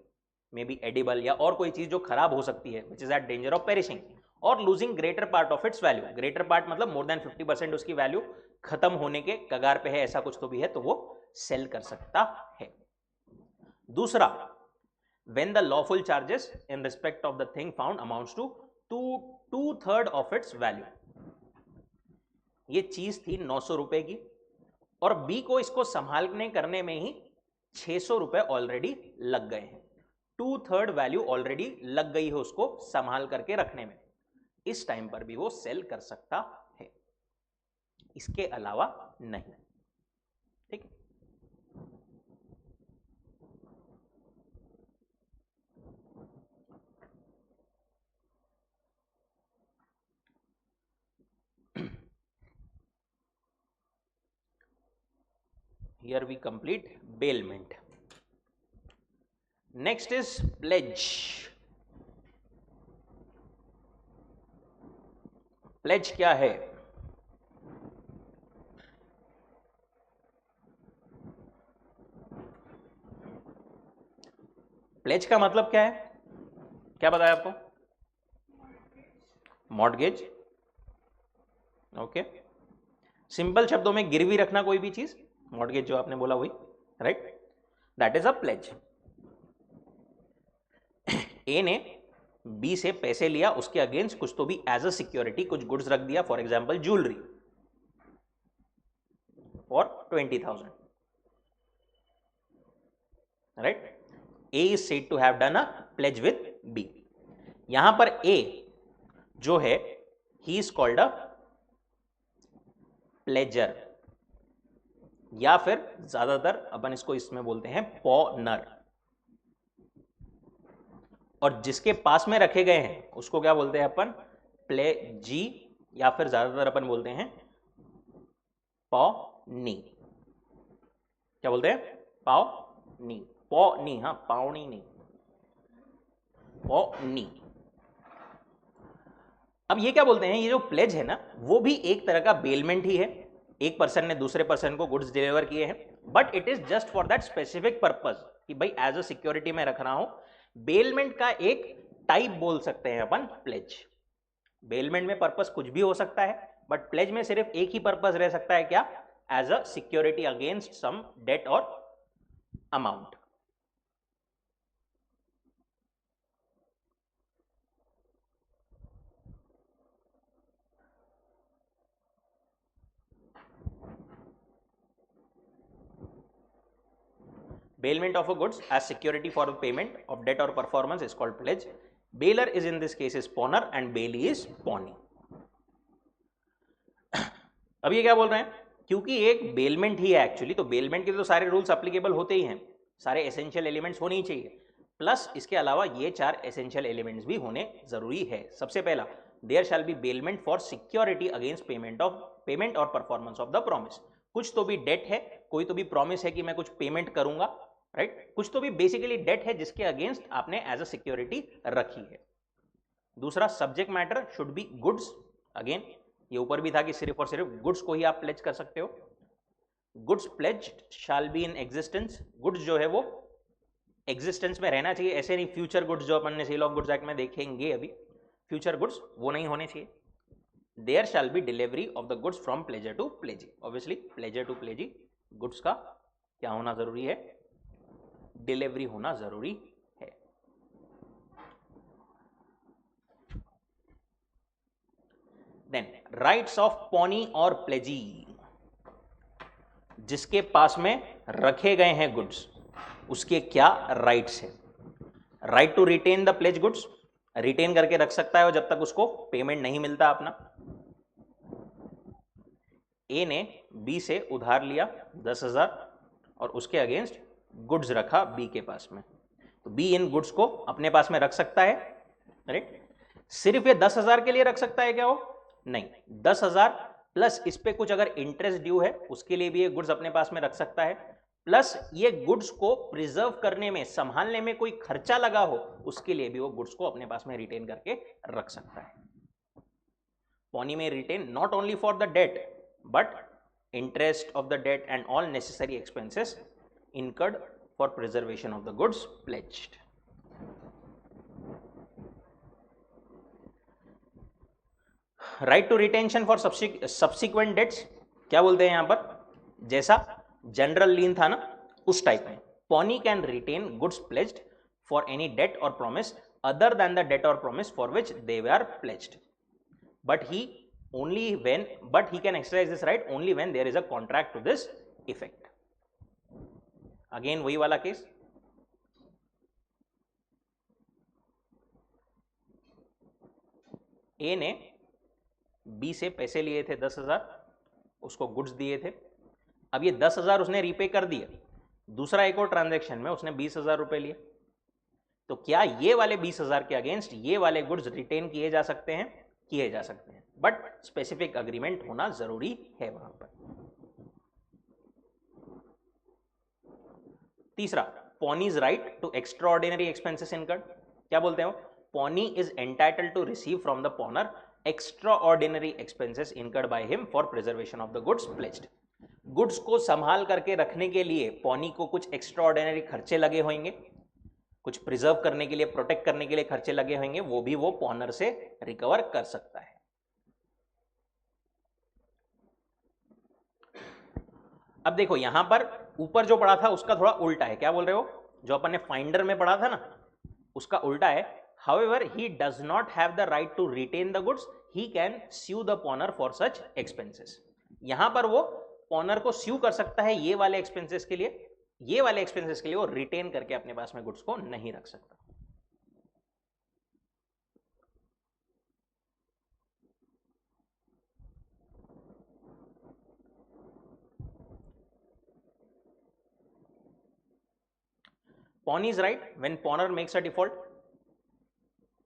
मे बी एडिबल या और कोई चीज जो खराब हो सकती है, which is at danger of perishing और losing greater part of its value. Greater part मतलब मोर देन 50% उसकी वैल्यू खत्म होने के कगार पे है, ऐसा कुछ तो भी है, तो वो सेल कर सकता है। दूसरा, when the lawful charges in respect of the thing found amounts to 2/3 of its value। ये चीज थी 900 रुपए की और बी को इसको संभालने करने में ही 600 रुपए ऑलरेडी लग गए हैं। 2/3 वैल्यू ऑलरेडी लग गई है उसको संभाल करके रखने में। इस टाइम पर भी वो सेल कर सकता है, इसके अलावा नहीं। ठीक है। Here we complete bailment. Next is pledge. Pledge क्या है? Pledge का मतलब क्या है? क्या बताया आपको? मॉर्टगेज। ओके, सिंपल शब्दों में गिरवी रखना कोई भी चीज, मॉर्टगेज जो आपने बोला वही, right, that is a pledge. A ने बी से पैसे लिया, उसके अगेंस्ट कुछ तो भी एज अ सिक्योरिटी कुछ गुड्स रख दिया, for example jewellery for 20,000, right. A is said to have done a pledge with B. यहां पर ए जो है, he is called a pledger, या फिर ज्यादातर अपन इसको इसमें बोलते हैं पॉनर। और जिसके पास में रखे गए हैं उसको क्या बोलते हैं अपन? प्लेजी, या फिर ज्यादातर अपन बोलते हैं पॉनी। क्या बोलते हैं? पॉनी, पॉनी, हाँ पावनी नहीं, पॉनी। अब ये क्या बोलते हैं, ये जो प्लेज है ना, वो भी एक तरह का बेलमेंट ही है। एक पर्सन ने दूसरे पर्सन को गुड्स डिलीवर किए हैं, but it is just for that specific purpose कि भाई एज अ सिक्योरिटी में रख रहा हूं। बेलमेंट का एक टाइप बोल सकते हैं अपन प्लेज। बेलमेंट में पर्पस कुछ भी हो सकता है, बट प्लेज में सिर्फ एक ही पर्पस रह सकता है, क्या? As a security against some debt और amount. Bailment of a goods as security for the payment of debt or performance is called pledge. Bailer is in this case is pawner and bailee is pawnee. अब ये क्या बोल रहे हैं, क्योंकि एक bailment ही है एक्चुअली, तो बेलमेंट के तो सारे रूल्स एप्लीकेबल होते ही हैं, सारे एसेंशियल एलिमेंट्स होने ही चाहिए, प्लस इसके अलावा ये 4 एसेंशियल एलिमेंट्स भी होने जरूरी है। सबसे पहला, there shall be bailment for security against payment और परफॉर्मेंस ऑफ द प्रॉमिस। कुछ तो भी डेट है, कोई तो भी प्रॉमिस है कि मैं कुछ पेमेंट करूंगा, राइट, कुछ तो भी बेसिकली डेट है जिसके अगेंस्ट आपने एज अ सिक्योरिटी रखी है। दूसरा, subject matter should be goods. Again ये ऊपर भी था कि सिर्फ और सिर्फ गुड्स को ही आप प्लेज कर सकते हो। Goods pledged shall be in existence. Goods जो है वो एग्जिस्टेंस में रहना चाहिए, ऐसे नहीं फ्यूचर गुड्स जो अपन ने सेल ऑफ गुड्स एक्ट में देखेंगे अभी, फ्यूचर गुड्स वो नहीं होने चाहिए। There shall be delivery of the goods from pledger to pledgee. Obviously pledger to pledgee goods का क्या होना जरूरी है? डिलीवरी होना जरूरी है। देन राइट्स ऑफ पॉनी और प्लेजी, जिसके पास में रखे गए हैं गुड्स उसके क्या राइट्स है? Right to retain the pledge goods, retain करके रख सकता है जब तक उसको पेमेंट नहीं मिलता अपना। ए ने बी से उधार लिया 10,000 और उसके अगेंस्ट गुड्स रखा बी के पास में, तो बी इन गुड्स को अपने पास में रख सकता है, राइट। सिर्फ ये 10,000 के लिए रख सकता है क्या वो? नहीं, 10,000 प्लस इस पे कुछ अगर इंटरेस्ट ड्यू है उसके लिए भी ये गुड्स अपने पास में रख सकता है, प्लस ये गुड्स को प्रिजर्व करने में, संभालने में कोई खर्चा लगा हो, उसके लिए भी वो गुड्स को अपने पास में रिटेन करके रख सकता है। पॉनी में retain not only for the debt but interest of the debt and all necessary expenses incurred for preservation of the goods pledged. Right to retention for subsequent debts, क्या बोलते हैं यहां पर, जैसा जनरल लीन था ना उस टाइप में, pawnee can retain goods pledged for any debt और promise other than the debt और promise for which they were pledged, but he can exercise this right only when there is a contract to this effect. Again वही वाला case, ए ने B से पैसे लिए थे 10,000, उसको गुड्स दिए थे, अब ये 10,000 उसने रीपे कर दिए, दूसरा एक और ट्रांजैक्शन में उसने 20,000 रुपए लिए, तो क्या ये वाले 20,000 के अगेंस्ट ये वाले गुड्स रिटेन किए जा सकते हैं? किए जा सकते हैं, बट स्पेसिफिक अग्रीमेंट होना जरूरी है वहां पर। तीसरा, pawnee's right to extraordinary expenses incurred, क्या बोलते हैं वो, pawnee is entitled to receive from the pawnor extraordinary expenses incurred by him for preservation of the goods pledged। Goods को संभाल करके रखने के लिए पॉनी को कुछ एक्स्ट्राऑर्डिनरी खर्चे लगे होंगे, कुछ प्रिजर्व करने के लिए, प्रोटेक्ट करने के लिए खर्चे लगे होंगे, वो भी वो पॉनर से रिकवर कर सकता है। अब देखो यहां पर ऊपर जो पढ़ा था उसका थोड़ा उल्टा है, क्या बोल रहे हो, जो अपन ने फाइंडर में पढ़ा था ना उसका उल्टा है। However, he does not have the right to retain the goods. He can sue the pawners for such expenses. यहां पर वो पॉनर को स्यू कर सकता है ये वाले एक्सपेंसेस के लिए, ये वाले एक्सपेंसेस के लिए वो रिटेन करके अपने पास में गुड्स को नहीं रख सकता। Pawn is right when pawner makes a default.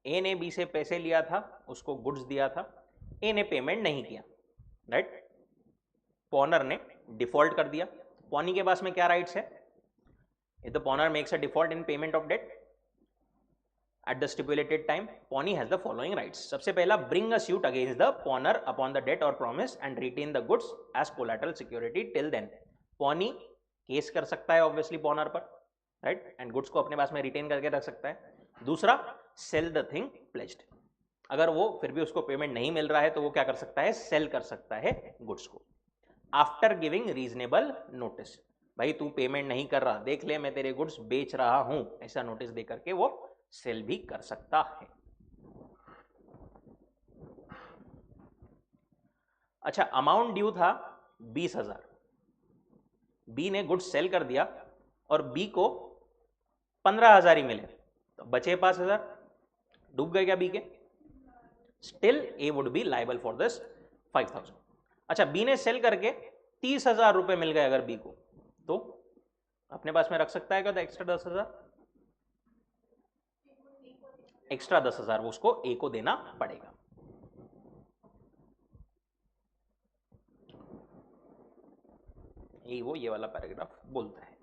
ए ने बी से पैसे लिया था, उसको गुड्स दिया था, ए ने पेमेंट नहीं किया, राइट, पॉनर ने डिफॉल्ट कर दिया। पॉनी के पास में क्या राइट्स है, if the pawnor makes a default in payment of debt at the stipulated time, pawnee has the following rights. सबसे पहला, bring a suit against the pawnor upon the debt और promise and retain the goods as collateral security till then. Pawnee case कर सकता है obviously पॉनर पर, right, and goods को अपने पास में रिटेन करके रख सकता है। दूसरा, सेल द थिंग प्लेज्ड, अगर वो फिर भी उसको पेमेंट नहीं मिल रहा है तो वो क्या कर सकता है, सेल कर सकता है गुड्स को आफ्टर गिविंग रीजनेबल नोटिस। भाई तू पेमेंट नहीं कर रहा, देख ले मैं तेरे गुड्स बेच रहा हूं, ऐसा नोटिस देकर के वो सेल भी कर सकता है। अच्छा, अमाउंट ड्यू था 20,000, बी ने गुड्स सेल कर दिया और बी को 15,000 ही मिले, तो बचे 5,000, डूब गए क्या बी के, still a would be liable for this 5,000। अच्छा, बी ने सेल करके 30,000 रुपए मिल गए अगर बी को, तो अपने पास में रख सकता है क्या एक्स्ट्रा 10,000, एक्स्ट्रा 10,000 वो उसको ए को देना पड़ेगा। ये वो ये वाला पैराग्राफ बोलता है।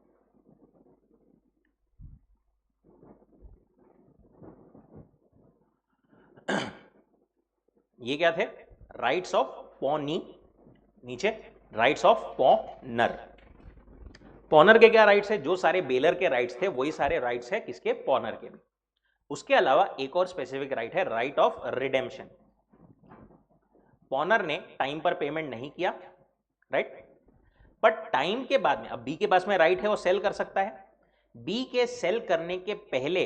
ये क्या थे, राइट्स ऑफ पॉनी, नीचे राइट्स ऑफ पॉनर। पॉनर के क्या राइट्स है, जो सारे बेलर के राइट्स थे वही सारे राइट्स है किसके, पॉनर के भी। उसके अलावा एक और स्पेसिफिक राइट है, राइट ऑफ रिडेम्पशन। पॉनर ने टाइम पर पेमेंट नहीं किया, राइट, बट टाइम के बाद में अब बी के पास में राइट है, वो सेल कर सकता है। बी के सेल करने के पहले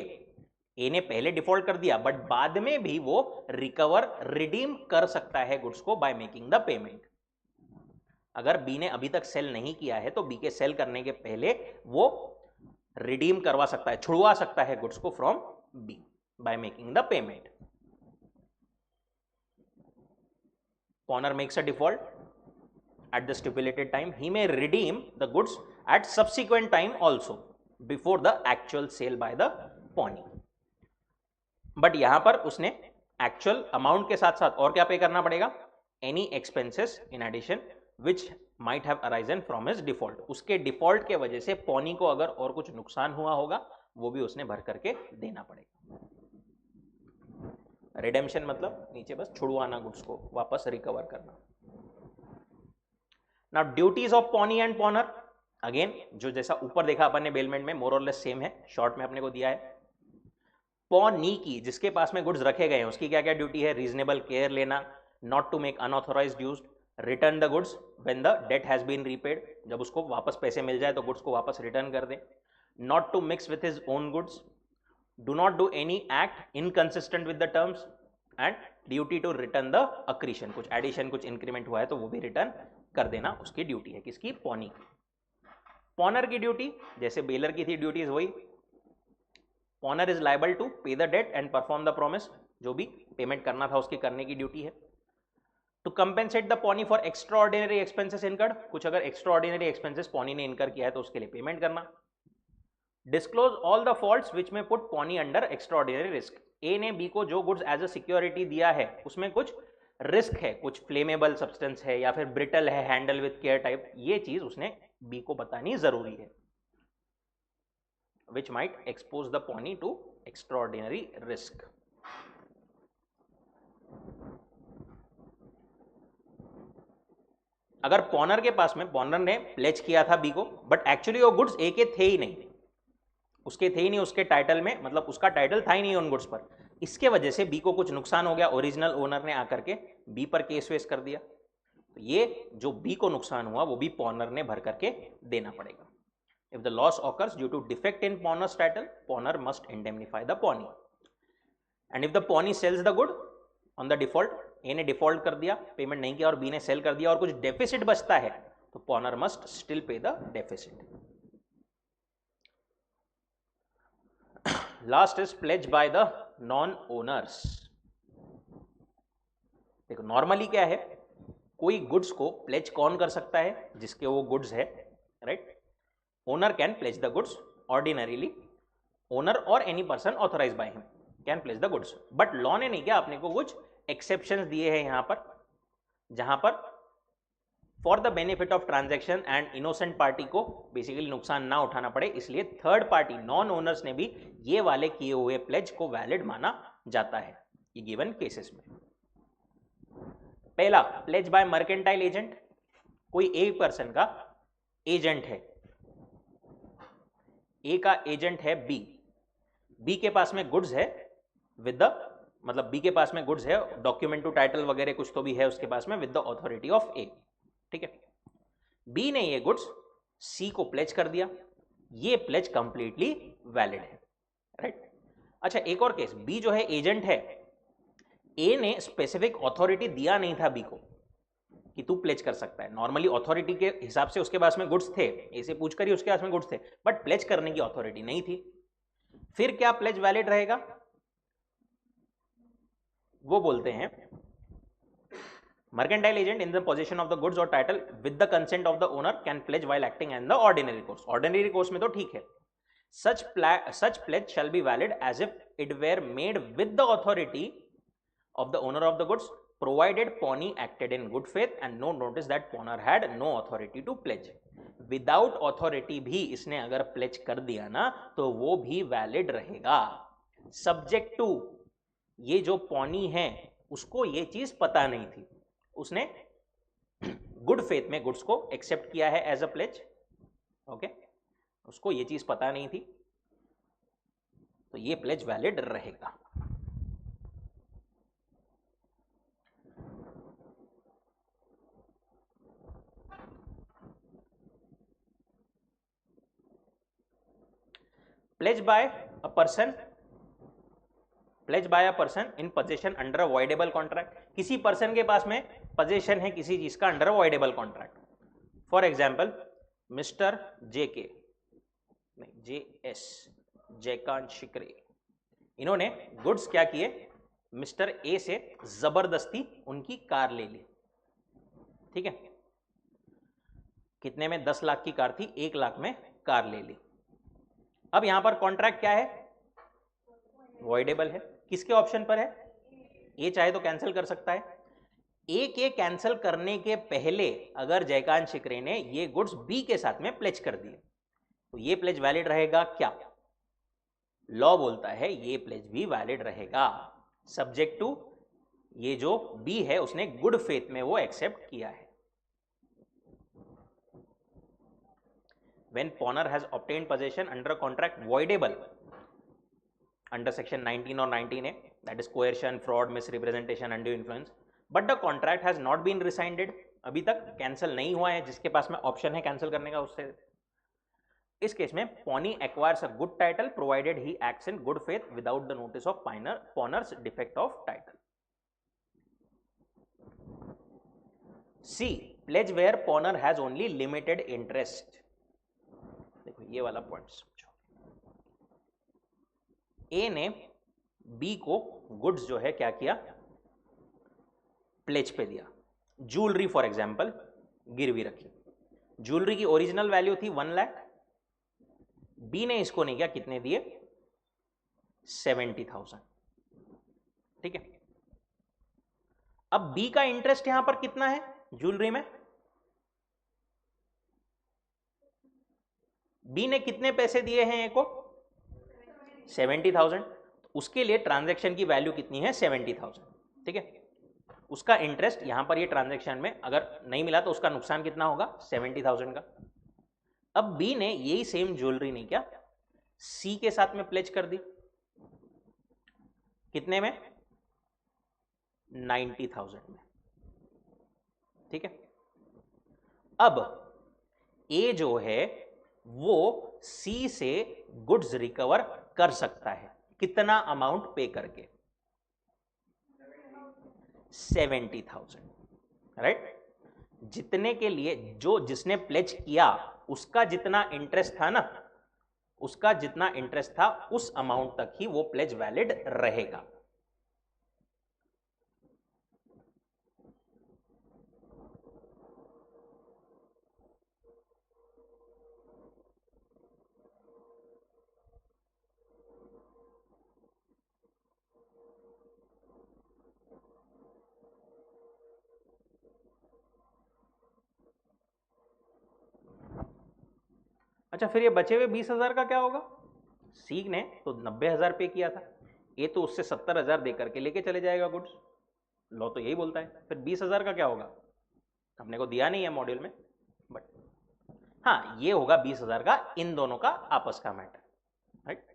ए ने पहले डिफॉल्ट कर दिया, बट बाद में भी वो रिकवर, रिडीम कर सकता है गुड्स को बाय मेकिंग द पेमेंट। अगर बी ने अभी तक सेल नहीं किया है तो बी के सेल करने के पहले वो रिडीम करवा सकता है, छुड़वा सकता है गुड्स को from B by making the payment. Pawnor makes a default at the stipulated time, he may redeem the goods at subsequent time also before the actual sale by the pawnee। But यहां पर उसने actual amount के साथ साथ और क्या पे करना पड़ेगा, any expenses in addition which might have arisen from his default, उसके डिफॉल्ट के वजह से पौनी को अगर और कुछ नुकसान हुआ होगा वो भी उसने भर करके देना पड़ेगा। रिडेम्पशन मतलब नीचे बस छुड़वाना, गुड्स को वापस रिकवर करना। Now duties of pony and पॉनर, again जो जैसा ऊपर देखा अपन ने बेलमेंट में मोर और लेस सेम है, शॉर्ट में अपने को दिया है। पॉनी की, जिसके पास में गुड्स रखे गए हैं, उसकी क्या क्या ड्यूटी है? रीजनेबल केयर लेना, not to make unauthorised use, return the goods when the debt has been repaid, जब उसको वापस पैसे मिल जाए तो गुड्स को वापस रिटर्न कर दे, not to mix with his own goods, do not do any act inconsistent with the terms, and duty to return the accretion, कुछ एडिशन कुछ इंक्रीमेंट हुआ है तो वो भी रिटर्न कर देना उसकी ड्यूटी है। किसकी? पॉनी की। पॉनर की ड्यूटी जैसे बेलर की थी ड्यूटीज वही, pawnor is liable to pay the debt and perform the promise, जो भी पेमेंट करना था उसके करने की ड्यूटी है। To compensate the pawnee for extraordinary expenses incurred, कुछ अगर एक्स्ट्रा ऑर्डिनरी एक्सपेंसेस पॉनी ने इनकर किया है तो उसके लिए पेमेंट करना। Disclose all the faults which may put pawnee under extraordinary risk, A ने बी को जो गुड्स एज अ सिक्योरिटी दिया है उसमें कुछ रिस्क है, कुछ फ्लेमेबल सब्सटेंस है या फिर ब्रिटल है, हैंडल विथ केयर टाइप, ये चीज उसने बी को बतानी जरूरी है, which might expose the pony to extraordinary risk. अगर पॉनर के पास में, पॉनर ने प्लेज किया था बी को, बट एक्चुअली वो गुड्स ए के थे ही नहीं, उसके थे ही नहीं, उसके टाइटल में, मतलब उसका टाइटल था ही नहीं उन गुड्स पर, इसके वजह से बी को कुछ नुकसान हो गया, ओरिजिनल ओनर ने आकर के बी पर केस वेस कर दिया, तो ये जो बी को नुकसान हुआ वो भी पॉनर ने भर करके देना पड़ेगा। If the loss occurs due to defect in pawner's title, pawner must indemnify the pawnee. And if the pawnee sells the good on the default, A ने डिफॉल्ट कर दिया, पेमेंट नहीं किया, और बी ने सेल कर दिया और कुछ डेफिसिट बचता है, तो pawnor must still pay the deficit. Last is pledge by the non owners. देखो नॉर्मली क्या है, कोई गुड्स को प्लेज कौन कर सकता है? जिसके वो गुड्स है, right? Owner can pledge the goods ordinarily. Owner or any person authorized by him can pledge the goods. But law ने नहीं किया, अपने को कुछ exceptions दिए हैं यहाँ पर, जहाँ पर for the benefit of transaction and innocent party को basically नुकसान ना उठाना पड़े, इसलिए थर्ड पार्टी नॉन ओनर्स ने भी ये वाले किए हुए प्लेज को वैलिड माना जाता है ये गिवन केसेस में। पहला, प्लेज बाय मर्केंटाइल एजेंट, कोई एक पर्सन का एजेंट है, ए का एजेंट है बी, बी के पास में गुड्स है विद द, मतलब बी के पास में गुड्स है, डॉक्यूमेंट टू टाइटल वगैरह कुछ तो भी है उसके पास में, विद द ऑथोरिटी ऑफ ए, ठीक है? बी ने ये गुड्स सी को प्लेज कर दिया, ये प्लेज कंप्लीटली वैलिड है, राइट? अच्छा, एक और केस, बी जो है एजेंट है, ए ने स्पेसिफिक ऑथोरिटी दिया नहीं था बी को कि तू प्लेज कर सकता है, नॉर्मली अथॉरिटी के हिसाब से उसके पास में गुड्स थे, ऐसे पूछ कर ही उसके पास में गुड्स थे, बट प्लेज करने की अथॉरिटी नहीं थी, फिर क्या प्लेज वैलिड रहेगा? वो बोलते हैं mercantile agent in the position of the goods और title with the consent of the owner can pledge while acting in the ordinary course. Ordinary course में तो ठीक है, such pledge shall be valid as if it were made with the authority of the owner of the goods, provided pawnee acted in good faith and no notice that pawner had no authority to pledge. Without authority भी इसने अगर pledge कर दिया ना तो वो भी valid रहेगा, subject to ये जो pawnee है उसको ये चीज पता नहीं थी, उसने good faith में goods को accept किया है as a pledge, okay? उसको ये चीज पता नहीं थी, तो ये pledge valid रहेगा। pledge by a person in possession under a voidable contract, किसी पर्सन के पास में पोजेशन है किसी चीज का under voidable contract, for example mister J K Jaikant Shikre, इन्होंने गुड्स क्या किए, मिस्टर ए से जबरदस्ती उनकी कार ले ली, ठीक है? कितने में? 10 लाख की कार थी, 1 लाख में कार ले ली। अब यहां पर कॉन्ट्रैक्ट क्या है? वॉइडेबल है। किसके ऑप्शन पर है? ए चाहे तो कैंसिल कर सकता है, ए के कैंसिल करने के पहले अगर जयकांत शिकरे ने ये गुड्स बी के साथ में प्लेज कर दिए तो ये प्लेज वैलिड रहेगा क्या? लॉ बोलता है ये प्लेज भी वैलिड रहेगा, सब्जेक्ट टू ये जो बी है उसने गुड फेथ में वो एक्सेप्ट किया है। When pawners has obtained possession under a contract voidable under section 19 or 19A, that is coercion, fraud, misrepresentation, undue influence, but the contract has not been rescinded, अभी तक cancel नहीं हुआ है, जिसके पास में ऑप्शन है कैंसिल करने का उससे, इस केस में pawnee acquires a good title provided he acts in good faith without the notice of pawnor's defect of title. C pledge where pawnor has only limited interest. देखो ये वाला पॉइंट समझो, ए ने बी को गुड्स जो है क्या किया, प्लेज पे दिया। ज्वेलरी फॉर एग्जांपल गिरवी रखी, ज्वेलरी की ओरिजिनल वैल्यू थी 1 लाख, बी ने इसको नहीं किया, कितने दिए 70,000, ठीक है। अब बी का इंटरेस्ट यहां पर कितना है ज्वेलरी में, बी ने कितने पैसे दिए हैं ए को 70,000, उसके लिए ट्रांजैक्शन की वैल्यू कितनी है 70,000, ठीक है। उसका इंटरेस्ट यहां पर ये ट्रांजैक्शन में अगर नहीं मिला तो उसका नुकसान कितना होगा 70,000 का। अब बी ने यही सेम ज्वेलरी नहीं क्या सी के साथ में प्लेज कर दी, कितने में 90,000 में, ठीक है। अब ए जो है वो सी से गुड्स रिकवर कर सकता है, कितना अमाउंट पे करके 70,000, राइट। जितने के लिए जो जिसने प्लेज किया उसका जितना इंटरेस्ट था ना, उसका जितना इंटरेस्ट था उस अमाउंट तक ही वो प्लेज वैलिड रहेगा। अच्छा फिर ये बचे हुए 20,000 का क्या होगा, सी ने तो 90,000 पे किया था, ये तो उससे 70,000 दे करके लेके चले जाएगा गुड्स, लॉ तो यही बोलता है। फिर 20,000 का क्या होगा, हमने को दिया नहीं है मॉड्यूल में, बट हाँ ये होगा 20,000 का इन दोनों का आपस का matter, right.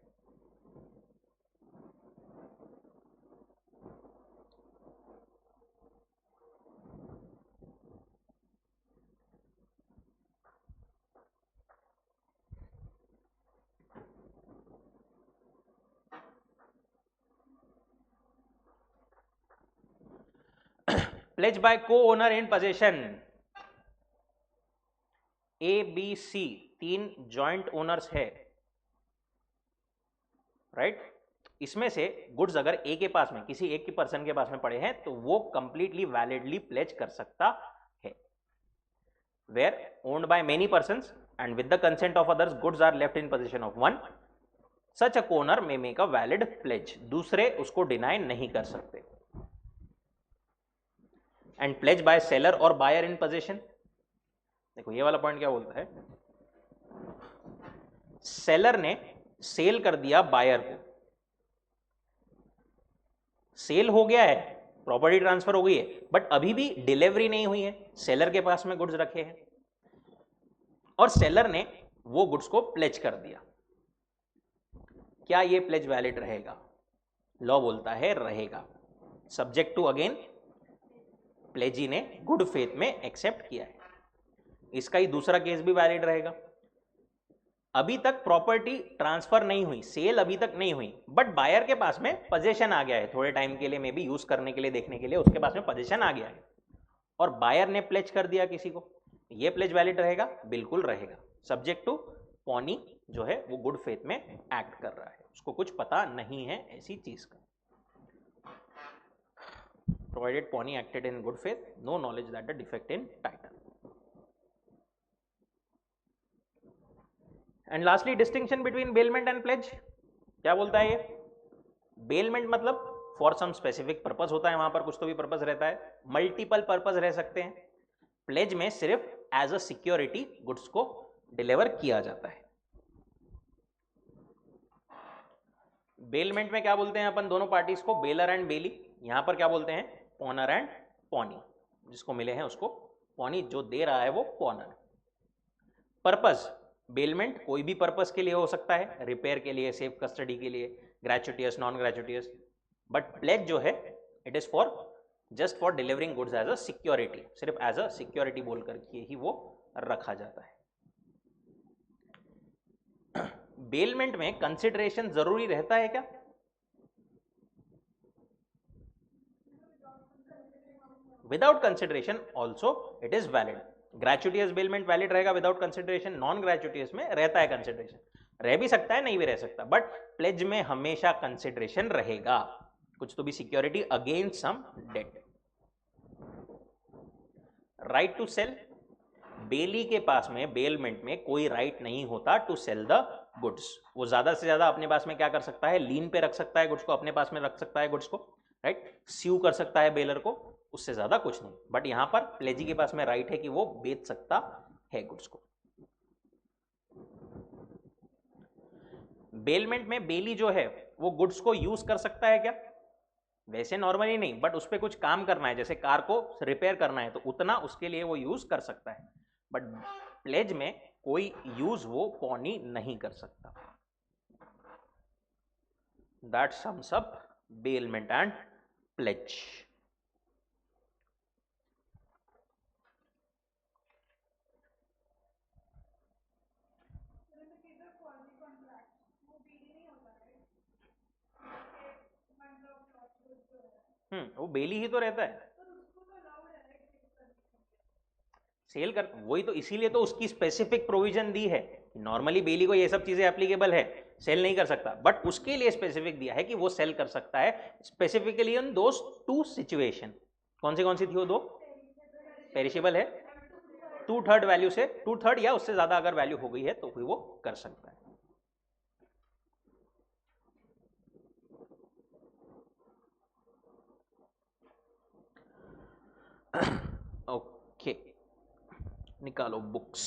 Pledge by co-owner in possession, A B C 3 joint owners है, राइट। इसमें से गुड्स अगर ए के पास में किसी एक की पर्सन के पास में पड़े हैं तो वो कंप्लीटली वैलिडली प्लेज कर सकता है। Where owned by many persons and with the consent of others goods are left in possession of one, such a co-owner may make a valid pledge, दूसरे उसको डिनाई नहीं कर सकते। एंड प्लेज बाय सेलर और buyer in possession, देखो ये वाला point क्या बोलता है, सेलर ने सेल कर दिया बायर को, सेल हो गया है, प्रॉपर्टी ट्रांसफर हो गई है, बट अभी भी डिलीवरी नहीं हुई है, सेलर के पास में गुड्स रखे हैं और सेलर ने वो गुड्स को प्लेज कर दिया, क्या ये प्लेज वैलिड रहेगा, लॉ बोलता है रहेगा, सब्जेक्ट टू अगेन प्लेजी ने गुड फेथ में एक्सेप्ट किया है। इसका ही दूसरा केस भी वैलिड रहेगा, अभी तक प्रॉपर्टी ट्रांसफर नहीं हुई, सेल अभी तक नहीं हुई, बट बायर के पास में पोजीशन आ गया है, थोड़े टाइम के लिए मे बी यूज करने के लिए, देखने के लिए उसके पास में पोजीशन आ गया है और बायर ने प्लेज कर दिया किसी को, ये प्लेज वैलिड रहेगा, बिल्कुल रहेगा, सब्जेक्ट टू पॉनी जो है वो गुड फेथ में एक्ट कर रहा है, उसको कुछ पता नहीं है ऐसी चीज का। Provided Pony acted in good faith, no knowledge that the defect in title. And lastly, distinction between bailment and pledge, क्या बोलता है ये, बेलमेंट मतलब फॉर सम स्पेसिफिक पर्पस होता है, वहां पर कुछ तो भी पर्पस रहता है, मल्टीपल पर्पस रह सकते हैं। प्लेज में सिर्फ एज अ सिक्योरिटी गुड्स को डिलीवर किया जाता है। बेलमेंट में क्या बोलते हैं अपन दोनों पार्टीज को? बेलर एंड बेली। यहां पर क्या बोलते हैं? पॉनर एंड पॉनी। जिसको मिले हैं उसको पॉनी, जो दे रहा है वो पॉनर। पर्पस, बेलमेंट कोई भी पर्पस के लिए हो सकता है, रिपेयर के लिए, सेफ कस्टडी के लिए, gratuitous, non gratuitous. But pledge जो है it is for just for delivering goods as a security, सिर्फ एज अ सिक्योरिटी बोल करके ही वो रखा जाता है। बेलमेंट में कंसिडरेशन जरूरी रहता है क्या? Without consideration also it is valid. Gratuitous bailment valid रहेगा विदाउट कंसिडरेशन, नॉन ग्रेचुटियस में रहता है कंसिडरेशन, रह भी सकता है नहीं भी रह सकता, बट प्लेज में हमेशा कंसिडरेशन रहेगा, कुछ तो भी security against some debt. Right to sell, bailee के पास में बेलमेंट में कोई राइट नहीं होता टू सेल द गुड्स। वो ज्यादा से ज्यादा अपने पास में क्या कर सकता है? लीन पे रख सकता है गुड्स को, अपने पास में रख सकता है गुड्स को, राइट, स्यू कर सकता है बेलर को, उससे ज्यादा कुछ नहीं। बट यहां पर प्लेजी के पास में राइट है कि वो बेच सकता है गुड्स को। बेलमेंट में बेली जो है वो गुड्स को यूज कर सकता है क्या? वैसे नॉर्मली नहीं, बट उस पर कुछ काम करना है, जैसे कार को रिपेयर करना है, तो उतना उसके लिए वो यूज कर सकता है। बट प्लेज में कोई यूज वो पॉनी नहीं कर सकता। That sums up bailment and pledge. वो बेली ही तो रहता है सेल कर, वही तो, इसीलिए तो उसकी स्पेसिफिक प्रोविजन दी है। नॉर्मली बेली को ये सब चीजें एप्लीकेबल है, सेल नहीं कर सकता, बट उसके लिए स्पेसिफिक दिया है कि वो सेल कर सकता है specifically in those two situation. कौन सी थी वो दो? पेरिशेबल है, 2/3 वैल्यू से, 2/3 या उससे ज्यादा अगर वैल्यू हो गई है तो फिर वो कर सकता है। ओके, निकालो books.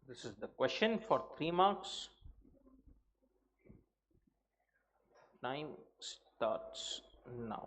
This is the question for 3 marks. Time starts now.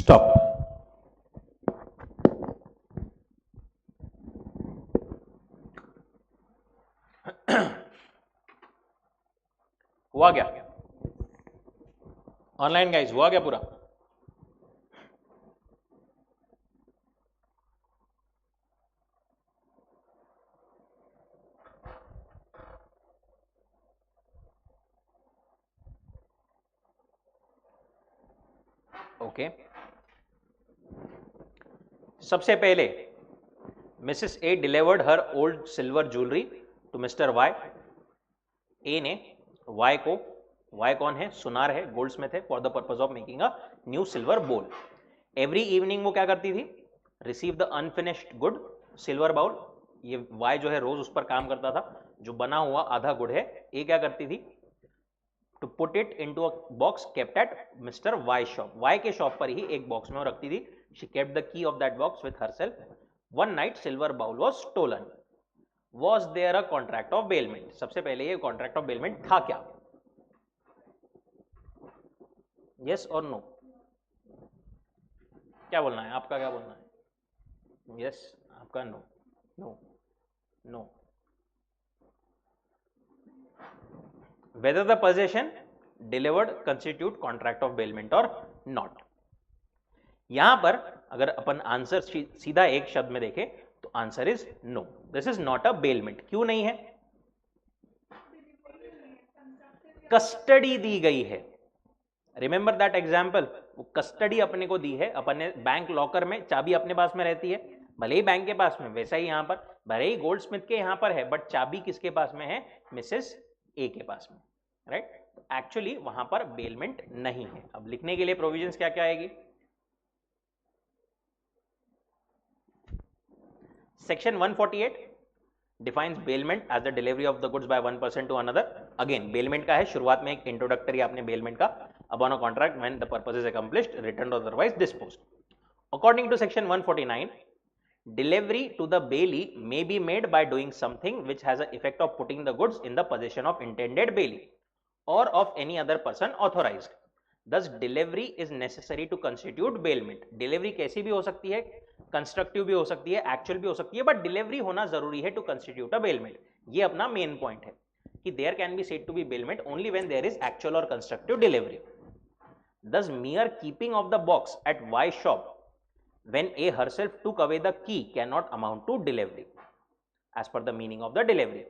Stop. हुआ क्या ऑनलाइन गाइस, हुआ क्या पूरा? ओके सबसे पहले Mrs A delivered her old silver jewellery to mister Y. A ने वाई को, वाई कौन है? सुनार है, गोल्ड स्मिथ है, for the purpose of making a new silver bowl. Every evening वो क्या करती थी? Receive the unfinished good silver bowl. ये वाई जो है रोज उस पर काम करता था, जो बना हुआ आधा गुड है। ए क्या करती थी? To put it into a box kept at mister Y shop. Y के शॉप पर ही एक बॉक्स में वो रखती थी। She kept the key of that box with herself. One night silver bowl was stolen. Was there a contract of bailment? सबसे पहले ये कॉन्ट्रैक्ट ऑफ बेलमेंट था क्या? यस और नो? क्या बोलना है आपका, क्या बोलना है? यस आपका no. No no. whether the possession delivered constitute contract of bailment or not। यहां पर अगर अपन आंसर सीधा एक शब्द में देखें तो answer is no, this is not a bailment. क्यों नहीं है? कस्टडी दी गई है। रिमेंबर दैट एग्जाम्पल, वो कस्टडी अपने को दी है। अपन ने बैंक लॉकर में चाबी अपने पास में रहती है, भले ही बैंक के पास में, वैसा ही यहां पर भले ही गोल्ड स्मिथ के यहां पर है, बट चाबी किसके पास में है? मिसेस ए के पास में, राइट? एक्चुअली वहां पर बेलमेंट नहीं है। अब लिखने के लिए प्रोविजंस क्या क्या आएगी? Section 148 defines bailment as the delivery of the goods by one person to another. Again bailment का है, शुरुआत में एक इंट्रोडक्टरी आपने बेलमेंट का, upon a contract when the purpose is accomplished, return और otherwise disposed. According to section 149, delivery to the bailee may be made by doing something which has an effect of putting the goods in the possession of intended bailee or of any other person authorized. Thus delivery is necessary to constitute bailment। delivery कैसी भी हो सकती है, constructive भी हो सकती है, actual भी हो सकती है, बट डिलीवरी होना जरूरी है टू कंस्टिट्यूट अ बेलमेंट। ये अपना मेन पॉइंट है कि there can be said to be bailment only when there is actual और constructive delivery. Thus mere keeping of the box at Y shop when A herself took away the key cannot amount to delivery as per the meaning of the delivery।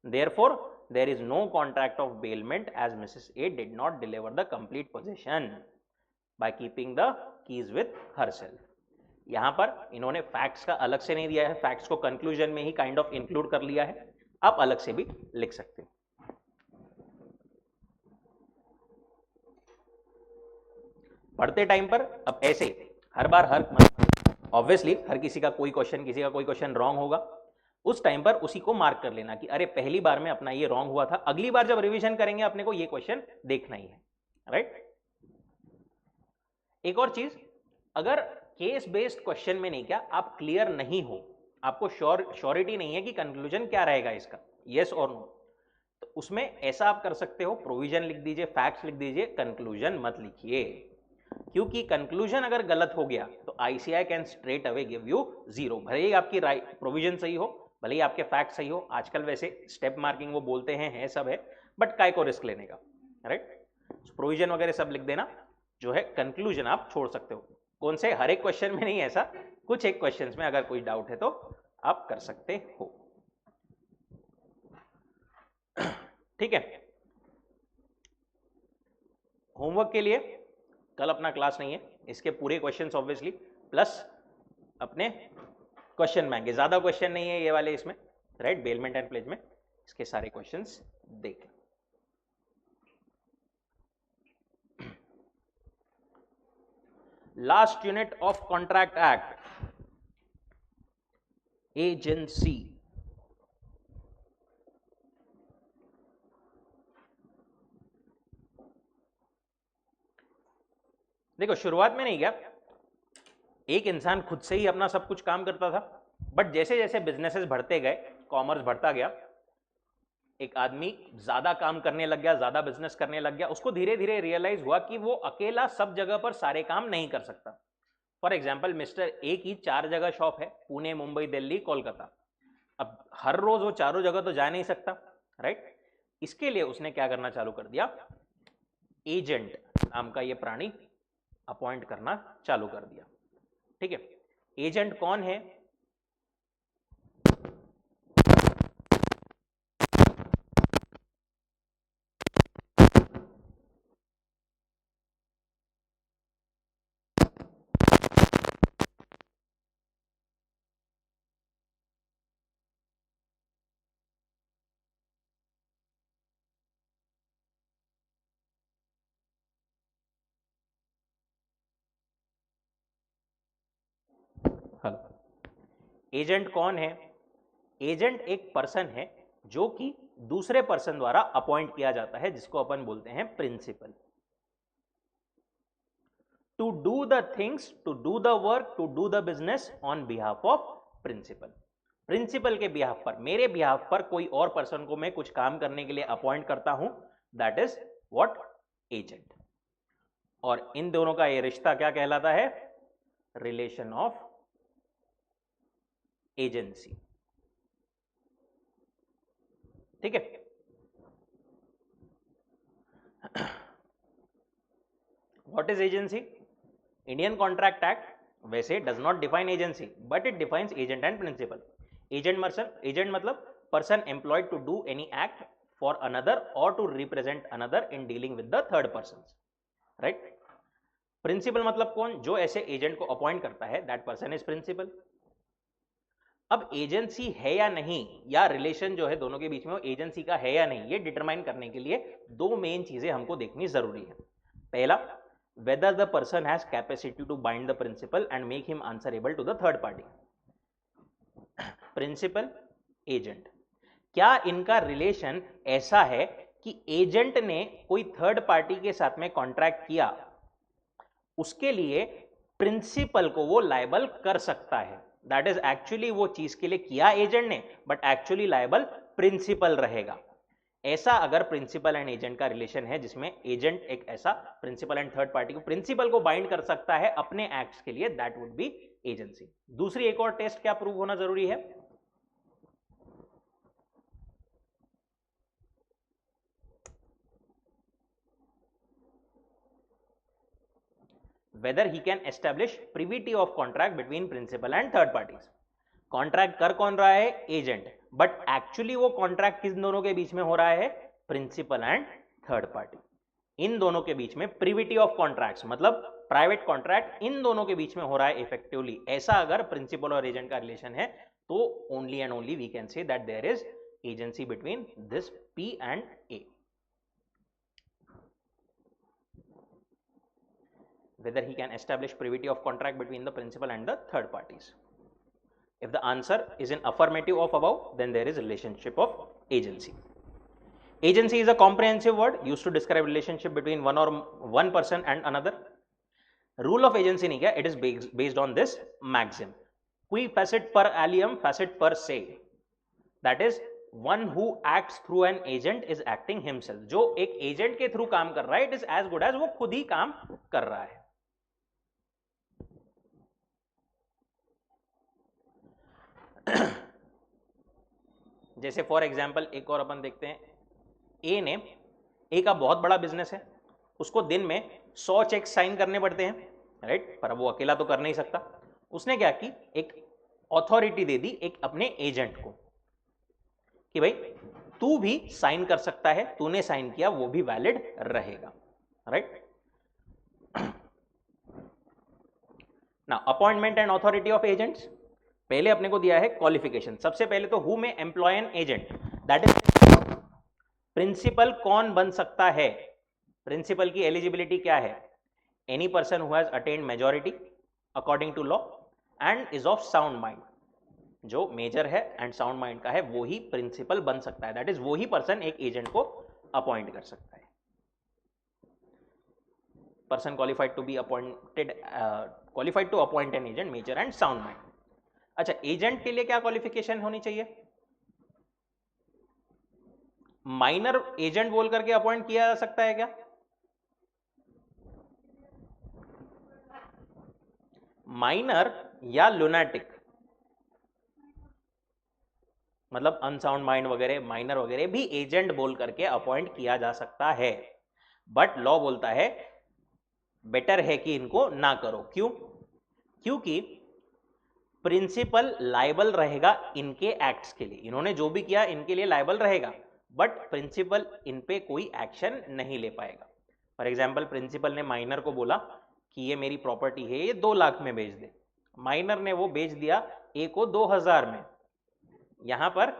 Therefore there is no contract of bailment as Mrs. A did not deliver the complete possession by keeping the keys with herself। यहां पर इन्होंने facts का अलग से नहीं दिया है, facts को कंक्लूजन में ही काइंड ऑफ इंक्लूड कर लिया है, आप अलग से भी लिख सकते हो। पढ़ते टाइम पर अब ऐसे हर बार हर ऑब्वियसली हर किसी का कोई क्वेश्चन रॉन्ग होगा, उस टाइम पर उसी को मार्क कर लेना कि अरे पहली बार में अपना ये रॉन्ग हुआ था, अगली बार जब रिवीजन करेंगे अपने को ये क्वेश्चन देखना ही है, राइट? एक और चीज, अगर केस बेस्ड क्वेश्चन में नहीं क्या आप क्लियर नहीं हो, आपको श्योरिटी नहीं है कि कंक्लूजन क्या रहेगा इसका, यस और नो, तो उसमें ऐसा आप कर सकते हो, प्रोविजन लिख दीजिए, फैक्ट्स लिख दीजिए, कंक्लूजन मत लिखिए, क्योंकि कंक्लूजन अगर गलत हो गया तो ICI can straight away give you 0। भले ही आपकी प्रोविजन सही हो, भले ही आपके फैक्ट सही हो, आजकल वैसे स्टेप मार्किंग वो बोलते हैं सब है, बट काय को रिस्क लेने का, राइट? प्रोविजन वगैरह सब लिख देना, जो है कंक्लूजन आप छोड़ सकते हो। कौन से? हर एक क्वेश्चन में नहीं, ऐसा कुछ एक क्वेश्चन में अगर कोई डाउट है तो आप कर सकते हो, ठीक है? होमवर्क के लिए कल अपना क्लास नहीं है, इसके पूरे क्वेश्चंस ऑब्वियसली प्लस अपने क्वेश्चन बैंक, ज्यादा क्वेश्चन नहीं है ये वाले इसमें, राइट? बेलमेंट एंड प्लेज में इसके सारे क्वेश्चंस देखें। Last unit of contract act, agency. देखो शुरुआत में नहीं क्या एक इंसान खुद से ही अपना सब कुछ काम करता था, बट जैसे जैसे बिजनेसेस बढ़ते गए, कॉमर्स बढ़ता गया, एक आदमी ज्यादा काम करने लग गया, ज्यादा बिजनेस करने लग गया, उसको धीरे धीरे रियलाइज हुआ कि वो अकेला सब जगह पर सारे काम नहीं कर सकता, फॉर एग्जाम्पल मिस्टर ए की 4 जगह शॉप है, पुणे, मुंबई, दिल्ली, कोलकाता। अब हर रोज वो चारों जगह तो जा नहीं सकता, राइट। इसके लिए उसने क्या करना चालू कर दिया, एजेंट नाम का ये प्राणी अपॉइंट करना चालू कर दिया। ठीक है, एजेंट कौन है? हेलो, एजेंट कौन है? एजेंट एक पर्सन है जो कि दूसरे पर्सन द्वारा अपॉइंट किया जाता है, जिसको अपन बोलते हैं principal. To do the things, to do the work, to do the business on behalf of principal. Principal के बिहाफ पर, मेरे बिहाफ पर कोई और पर्सन को मैं कुछ काम करने के लिए अपॉइंट करता हूं, दैट इज व्हाट, एजेंट। और इन दोनों का ये रिश्ता क्या कहलाता है? Relation of agency. ठीक है, what is agency? Indian contract act वैसे does not define agency, but it defines agent and principal. Agent मतलब person employed to do any act for another और to represent another in dealing with the third person, right. Principal मतलब कौन? जो ऐसे agent को appoint करता है, that person is principal. अब एजेंसी है या नहीं, या रिलेशन जो है दोनों के बीच में वो एजेंसी का है या नहीं, ये डिटरमाइन करने के लिए दो मेन चीजें हमको देखनी जरूरी है। पहला, whether the person has capacity to bind the principal and make him answerable to the third party. Principal, agent, क्या इनका रिलेशन ऐसा है कि एजेंट ने कोई थर्ड पार्टी के साथ में कॉन्ट्रैक्ट किया, उसके लिए प्रिंसिपल को वो लायबल कर सकता है। दैट इज एक्चुअली वो चीज के लिए किया एजेंट ने, बट एक्चुअली लायबल प्रिंसिपल रहेगा। ऐसा अगर प्रिंसिपल एंड एजेंट का रिलेशन है जिसमें एजेंट एक ऐसा प्रिंसिपल एंड थर्ड पार्टी को, प्रिंसिपल को बाइंड कर सकता है अपने एक्ट्स के लिए, दैट वुड बी एजेंसी। दूसरी एक और टेस्ट क्या प्रूव होना जरूरी है? whether he can establish privity of contract between principal and third parties. Contract कर कौन रहा है? एजेंट, बट एक्चुअली वो कॉन्ट्रैक्ट किस दोनों के बीच में हो रहा है? Principal and third party. इन दोनों के बीच में प्रिविटी ऑफ कॉन्ट्रैक्ट्स मतलब प्राइवेट कॉन्ट्रैक्ट इन दोनों के बीच में हो रहा है इफेक्टिवली। ऐसा अगर प्रिंसिपल और एजेंट का रिलेशन है तो only and only we can say that there is agency between this P and A. whether he can establish privity of contract between the principal and the third parties. If the answer is in affirmative of above, then there is relationship of agency. Agency is a comprehensive word used to describe relationship between one person and another. Rule of agency नहीं क्या, it is based on this maxim, qui facet per alium facet per se, that is one who acts through an agent is acting himself. जो एक agent के through काम कर रहा है, it is as good as वो खुद ही काम कर रहा है। जैसे फॉर एग्जाम्पल एक और अपन देखते हैं, ए का बहुत बड़ा बिजनेस है, उसको दिन में 100 चेक साइन करने पड़ते हैं, राइट, पर अब वो अकेला तो कर नहीं सकता। उसने क्या की, एक अथॉरिटी दे दी एक अपने एजेंट को कि भाई तू भी साइन कर सकता है, तूने साइन किया वो भी वैलिड रहेगा, राइट। ना appointment and authority of agents, पहले अपने को दिया है क्वालिफिकेशन। सबसे पहले तो who may employ an agent, that is principal कौन बन सकता है? प्रिंसिपल की एलिजिबिलिटी क्या है? Any person who has attained majority according to law and is of sound mind. जो मेजर है एंड साउंड माइंड का है वो ही प्रिंसिपल बन सकता है, दैट इज वो ही पर्सन एक एजेंट को अपॉइंट कर सकता है। Person qualified to be appointed, qualified to appoint an agent, major and sound mind. अच्छा, एजेंट के लिए क्या क्वालिफिकेशन होनी चाहिए? माइनर एजेंट बोल करके अपॉइंट किया जा सकता है क्या? माइनर या लुनाटिक, मतलब अनसाउंड माइंड वगैरह, माइनर वगैरह भी एजेंट बोल करके अपॉइंट किया जा सकता है, बट लॉ बोलता है बेटर है कि इनको ना करो। क्यों? क्योंकि प्रिंसिपल लायबल रहेगा इनके एक्ट्स के लिए, इन्होंने जो भी किया इनके लिए लायबल रहेगा, बट प्रिंसिपल इन पे कोई एक्शन नहीं ले पाएगा। फॉर एग्जाम्पल प्रिंसिपल ने माइनर को बोला कि ये मेरी प्रॉपर्टी है, ये 2 लाख में बेच दे, माइनर ने वो बेच दिया ए को 2000 में, यहां पर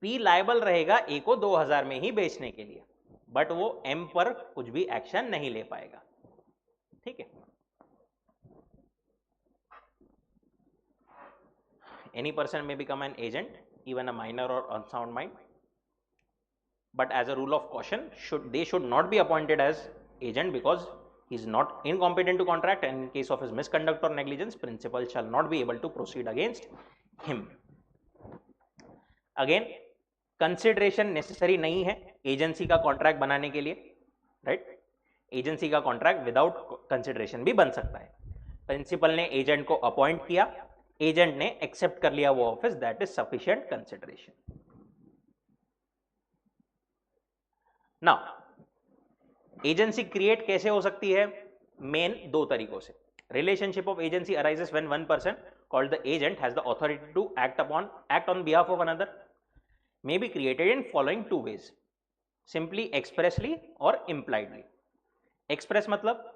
पी लायबल रहेगा ए को 2000 में ही बेचने के लिए, बट वो एम पर कुछ भी एक्शन नहीं ले पाएगा। ठीक है, any person may become an agent, even a minor or unsound mind, but as a rule of caution they should not be appointed as agent because he is not incompetent to contract, and in case of his misconduct or negligence principal shall not be able to proceed against him. Again, consideration necessary नहीं है agency का contract बनाने के लिए, right? Agency का contract without consideration भी बन सकता है। प्रिंसिपल ने एजेंट को अपॉइंट किया, एजेंट ने एक्सेप्ट कर लिया वो office, that is sufficient consideration. Now agency create कैसे हो सकती है? मेन 2 तरीकों से। Relationship of agency arises when one person called the agent has the authority to act on behalf of another, may be created in following 2 ways, simply expressly और impliedly. Express मतलब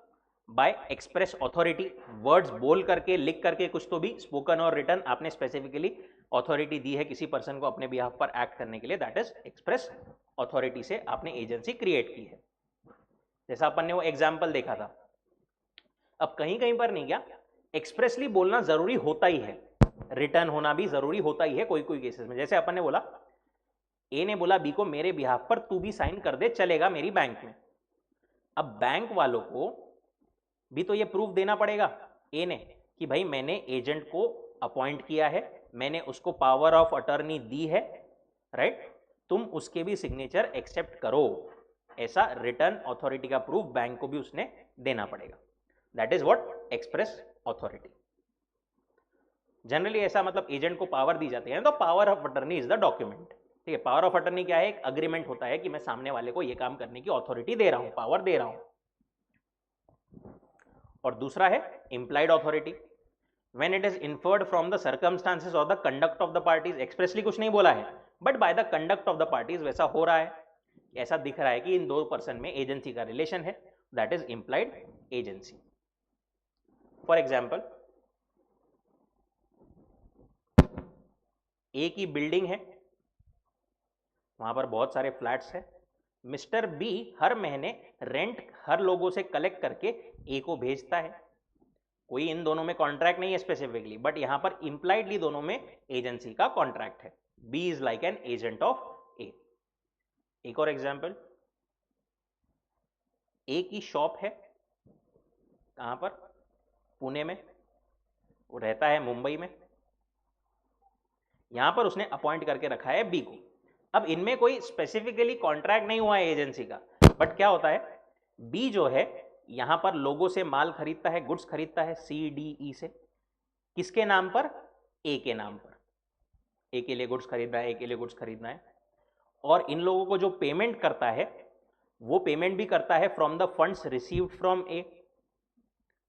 by express authority, words बोल करके, लिख करके, कुछ तो भी, spoken और रिटन, आपने स्पेसिफिकली अथॉरिटी दी है किसी पर्सन को अपने बिहाफ पर एक्ट करने के लिए, दैट इज एक्सप्रेस अथॉरिटी से आपने एजेंसी क्रिएट की है। जैसा अपन ने वो एग्जाम्पल देखा था। अब कहीं कहीं पर नहीं, क्या एक्सप्रेसली बोलना जरूरी होता ही है, रिटर्न होना भी जरूरी होता ही है कोई कोई केसेस में। जैसे अपन ने बोला, ए ने बोला बी को मेरे बिहाफ पर तू भी साइन कर दे, चलेगा मेरी बैंक में। अब बैंक वालों को भी तो ये प्रूफ देना पड़ेगा ए ने कि भाई मैंने एजेंट को अपॉइंट किया है, मैंने उसको पावर ऑफ अटर्नी दी है, राइट? तुम उसके भी सिग्नेचर एक्सेप्ट करो, ऐसा रिटर्न अथॉरिटी का प्रूफ बैंक को भी उसने देना पड़ेगा। That is what express authority. Generally ऐसा मतलब एजेंट को पावर दी जाती है, तो power of attorney is the document. ठीक है, पावर ऑफ अटर्नी क्या है? एक अग्रीमेंट होता है कि मैं सामने वाले को ये काम करने की अथॉरिटी दे रहा हूं, पावर दे रहा हूं। और दूसरा है implied authority, when it is inferred from the circumstances or the conduct of the parties। Expressly कुछ नहीं बोला है, but by the conduct of the parties वैसा हो रहा है, ऐसा दिख रहा है कि इन 2 पर्सन में एजेंसी का रिलेशन है, that is implied agency. For example, A की बिल्डिंग है, वहां पर बहुत सारे फ्लैट्स है, मिस्टर बी हर महीने रेंट हर लोगों से कलेक्ट करके ए को भेजता है। कोई इन दोनों में कॉन्ट्रैक्ट नहीं है स्पेसिफिकली, बट यहां पर इंप्लाइडली दोनों में एजेंसी का कॉन्ट्रैक्ट है। B is like an agent of A. एक और एग्जांपल, ए की शॉप है, कहां पर? पुणे में, वो रहता है मुंबई में। यहां पर उसने अपॉइंट करके रखा है बी को। अब इनमें कोई स्पेसिफिकली कॉन्ट्रैक्ट नहीं हुआ है एजेंसी का, बट क्या होता है, बी जो है यहां पर लोगों से माल खरीदता है, गुड्स खरीदता है, सी डी ई से। किसके नाम पर? ए के नाम पर। ए के लिए गुड्स खरीदना है, ए के लिए गुड्स खरीदना है। और इन लोगों को जो पेमेंट करता है, वो पेमेंट भी करता है from the funds received from A.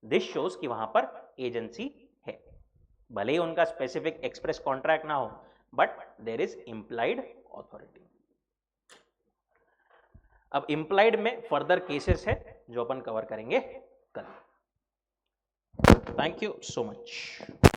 This shows कि वहां पर एजेंसी है, भले ही उनका स्पेसिफिक एक्सप्रेस कॉन्ट्रैक्ट ना हो, but there is implied authority. अब इंप्लाइड में फर्दर केसेस है जो अपन कवर करेंगे कल। Thank you so much.